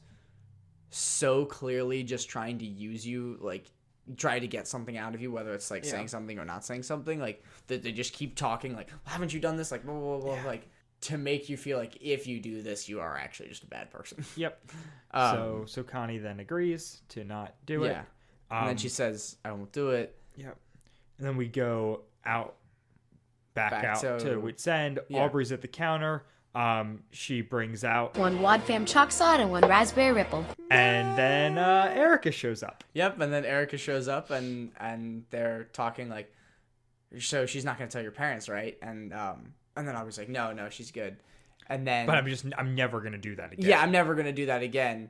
so clearly just trying to use you, like, try to get something out of you, whether it's like saying something or not saying something, like, that they just keep talking, like, haven't you done this? Like, blah, blah, blah, like, to make you feel like if you do this, you are actually just a bad person. Yep. So Connie then agrees to not do it. Yeah. And then she says, I won't do it. Yep. And then we go back out to- to Wits End. Yeah. Aubrey's at the counter. She brings out, One Wad Fam chalk salad and one raspberry ripple. and then Erica shows up. Yep. And then Erica shows up and they're talking like, so she's not going to tell your parents, right? And then I was like, no, she's good. And then, But I'm never gonna do that again. yeah, I'm never going to do that again.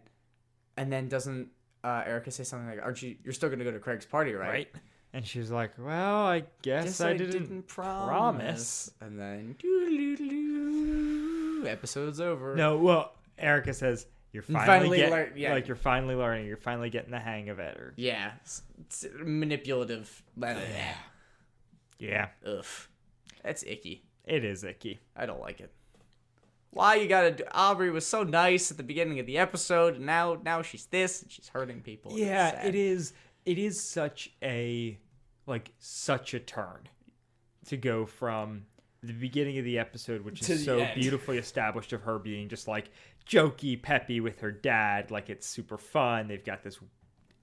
And then doesn't Erica say something like, you're still going to go to Craig's party, right? Right. And she's like, well, I guess I didn't promise. And then episode's over. No, well, Erica says you're You're finally finally learning. You're finally getting the hang of it. Or Yeah, it's manipulative. yeah, Ugh, that's icky. it is icky. I don't like it. Why you gotta do? Aubrey was so nice at the beginning of the episode, and now she's this, and she's hurting people. Yeah, it is. It is such a like such a turn to go from the beginning of the episode, which To is the so end. beautifully established of her being just like jokey, peppy with her dad, like it's super fun. They've got this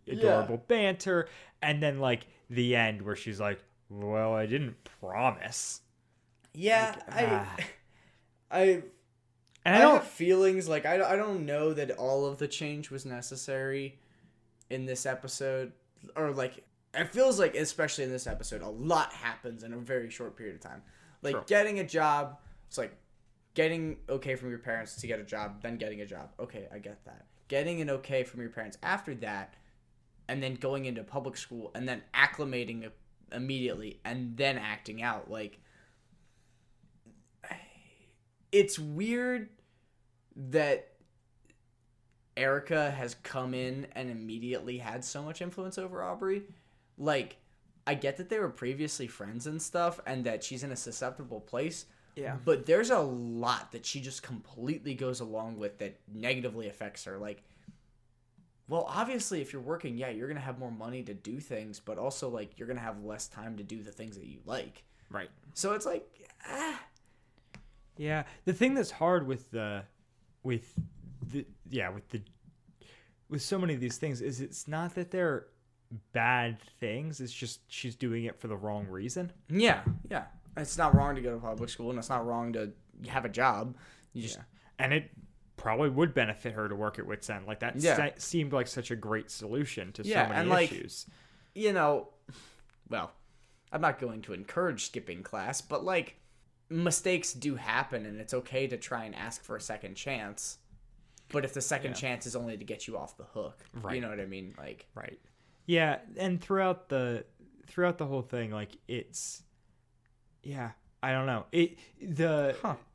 adorable banter, and then like the end where she's like, "Well, I didn't promise." Yeah, I And I don't. have feelings like I don't know that all of the change was necessary in this episode, or like it feels like, especially in this episode, a lot happens in a very short period of time. Like Sure. getting a job, it's like getting okay from your parents to get a job, then getting a job. Okay, I get that. Getting an okay from your parents after that, and then going into public school, and then acclimating immediately, and then acting out. Like, it's weird that Erica has come in and immediately had so much influence over Aubrey. Like, I get that they were previously friends and stuff, and that she's in a susceptible place. Yeah. But there's a lot that she just completely goes along with that negatively affects her. Like, well, obviously, if you're working, yeah, you're going to have more money to do things, but also, like, you're going to have less time to do the things that you like. Right. So it's like, Yeah. The thing that's hard with so many of these things is it's not that they're bad things. It's just she's doing it for the wrong reason. yeah. It's not wrong to go to public school, and it's not wrong to have a job. You just, And it probably would benefit her to work at Wits End. Like that seemed like such a great solution to so many and issues. you know, well, I'm not going to encourage skipping class, but like, mistakes do happen, and it's okay to try and ask for a second chance. But if the second chance is only to get you off the hook, Right. you know what I mean? Like, Right. Yeah, and throughout the whole thing, like it's, I don't know.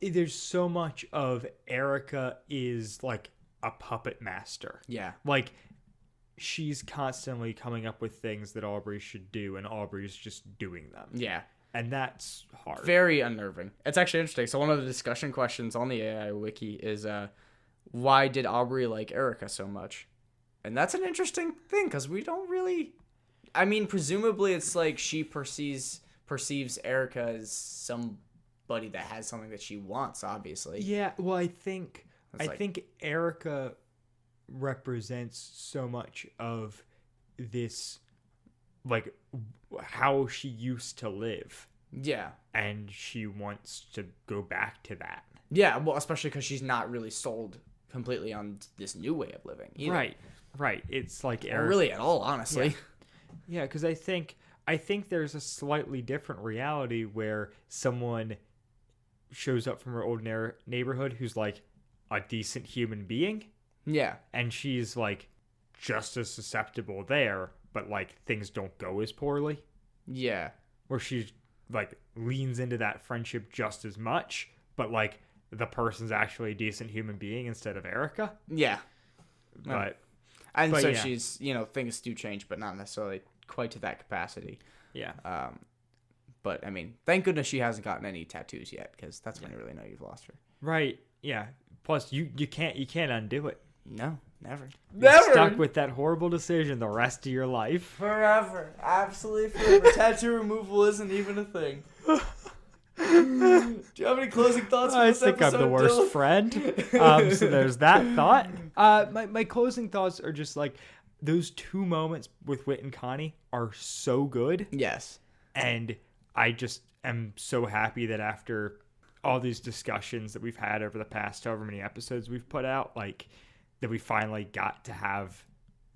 There's so much of Erica is like a puppet master. yeah, Like she's constantly coming up with things that Aubrey should do, and Aubrey's just doing them. yeah. And that's hard. Very unnerving. It's actually interesting. So one of the discussion questions on the AI wiki is, why did Aubrey like Erica so much? And that's an interesting thing, because we don't really... I mean, presumably it's like she perceives Erica as somebody that has something that she wants, obviously. Yeah, well, I think It's like- think Erica represents so much of this, like how she used to live, Yeah. and she wants to go back to that. Yeah, well, especially because she's not really sold completely on this new way of living either. Right. It's like Or Erica. really at all, honestly. Yeah, because I think there's a slightly different reality where someone shows up from her old neighborhood who's like a decent human being, Yeah. and she's like just as susceptible there, but like things don't go as poorly. Yeah. Where she like leans into that friendship just as much, but like the person's actually a decent human being instead of Erica. Yeah. But And But so yeah. she's, things do change, but not necessarily quite to that capacity. yeah, But I mean, thank goodness she hasn't gotten any tattoos yet, because that's when you really know you've lost her. right. Yeah. Plus, you can't undo it. No, never. You're stuck with that horrible decision the rest of your life. Forever. Absolutely forever. Tattoo removal isn't even a thing. Do you have any closing thoughts for I this think I'm episode, the worst Dylan? friend. So there's that thought. My closing thoughts are just like those two moments with Whit and Connie are so good. Yes. And I just am so happy that after all these discussions that we've had over the past however many episodes we've put out, like that we finally got to have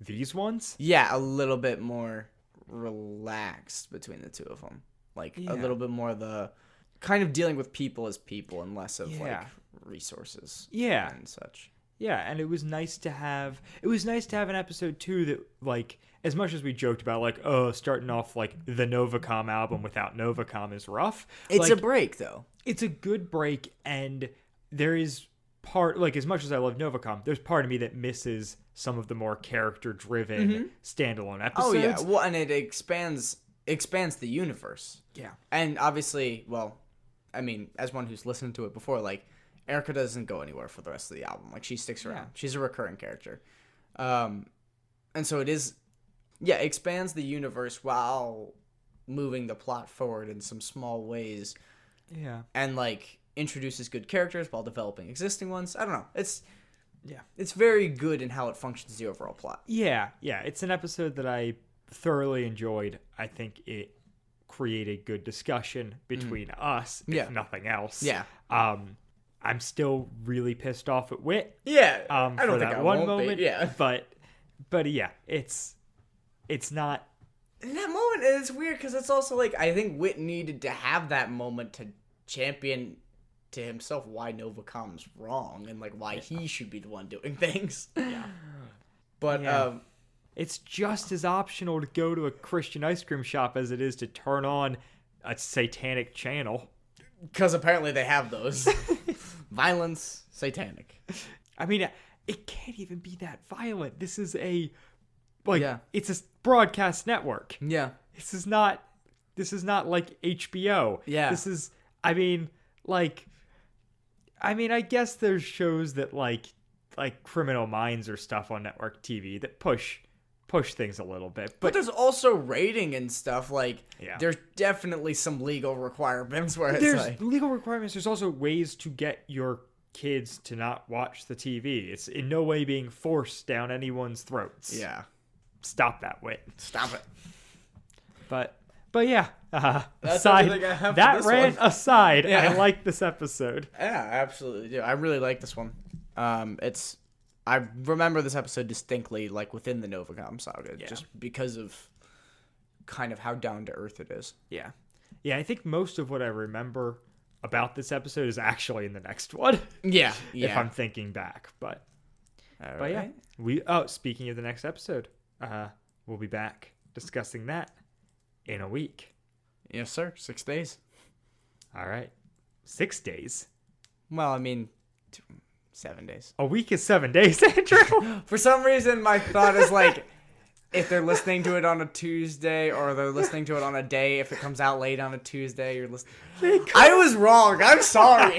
these ones. Yeah, a little bit more relaxed between the two of them. Like, Yeah. a little bit more the kind of dealing with people as people and less of, like, Yeah. resources. Yeah. And such. Yeah, and it was nice to have an episode too that, like, as much as we joked about, like, oh, starting off like the Novacom album without Novacom is rough. It's like, a break, though. it's a good break, and there is part, like, as much as I love Novacom, there's part of me that misses some of the more character driven standalone episodes. Oh, yeah. Well, and it expands the universe. Yeah. And obviously, well, I mean, as one who's listened to it before, like, Erica doesn't go anywhere for the rest of the album. Like, she sticks around. Yeah. She's a recurring character. And so it is, yeah, expands the universe while moving the plot forward in some small ways. Yeah. And, like, introduces good characters while developing existing ones. I don't know. It's very good in how it functions the overall plot. Yeah. It's an episode that I thoroughly enjoyed. I think it created good discussion between us, if nothing else. Yeah. I'm still really pissed off at Wit. Yeah. I don't think that one moment. Yeah. But yeah, it's not. In that moment, it's weird because it's also like, I think Wit needed to have that moment to champion to himself why Novacom's wrong and, like, why he should be the one doing things. Yeah. But, it's just as optional to go to a Christian ice cream shop as it is to turn on a satanic channel. Because apparently they have those. Violence, satanic. I mean, it can't even be that violent. This is it's a broadcast network. Yeah. This is not like HBO. Yeah. This is, I guess there's shows that like Criminal Minds or stuff on network TV that push things a little bit. But there's also rating and stuff. Like, Yeah. there's definitely some legal requirements where it's There's like... legal requirements. There's also ways to get your kids to not watch the TV. It's in no way being forced down anyone's throats. Yeah. Stop that, Wit. Stop it. But yeah. That's Aside, everything I have for that this rant one. aside, Yeah. I like this episode. Yeah, I absolutely do. I really like this one. I remember this episode distinctly, like, within the Novacom Saga, just because of kind of how down to earth it is. Yeah. I think most of what I remember about this episode is actually in the next one. Yeah. If I'm thinking back, but yeah, speaking of the next episode, we'll be back discussing that in a week. Yes, sir. 6 days. All right. 6 days. Well, I mean, 7 days. A week is 7 days, Andrew. For some reason, my thought is like, if they're listening to it on a Tuesday or they're listening to it on a day, if it comes out late on a Tuesday, you're listening. I was wrong. I'm sorry.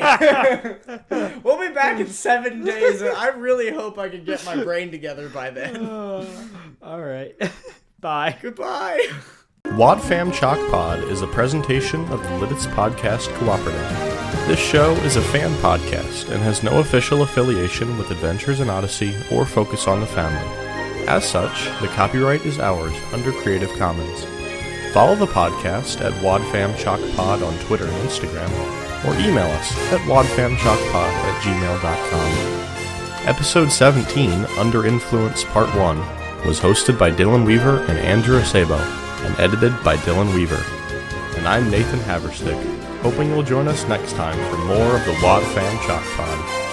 We'll be back in 7 days, and I really hope I can get my brain together by then. All right. Bye. Goodbye. Wadfam Chalk Pod is a presentation of the Lidditz Podcast Cooperative. This show is a fan podcast and has no official affiliation with Adventures in Odyssey or Focus on the Family. As such, the copyright is ours under Creative Commons. Follow the podcast at wadfamchalkpod on Twitter and Instagram, or email us at wadfamchalkpod@gmail.com. Episode 17, Under Influence Part 1, was hosted by Dylan Weaver and Andrew Acebo, and edited by Dylan Weaver. And I'm Nathan Haverstick, hoping you'll join us next time for more of the Wadfam Chalk Pod.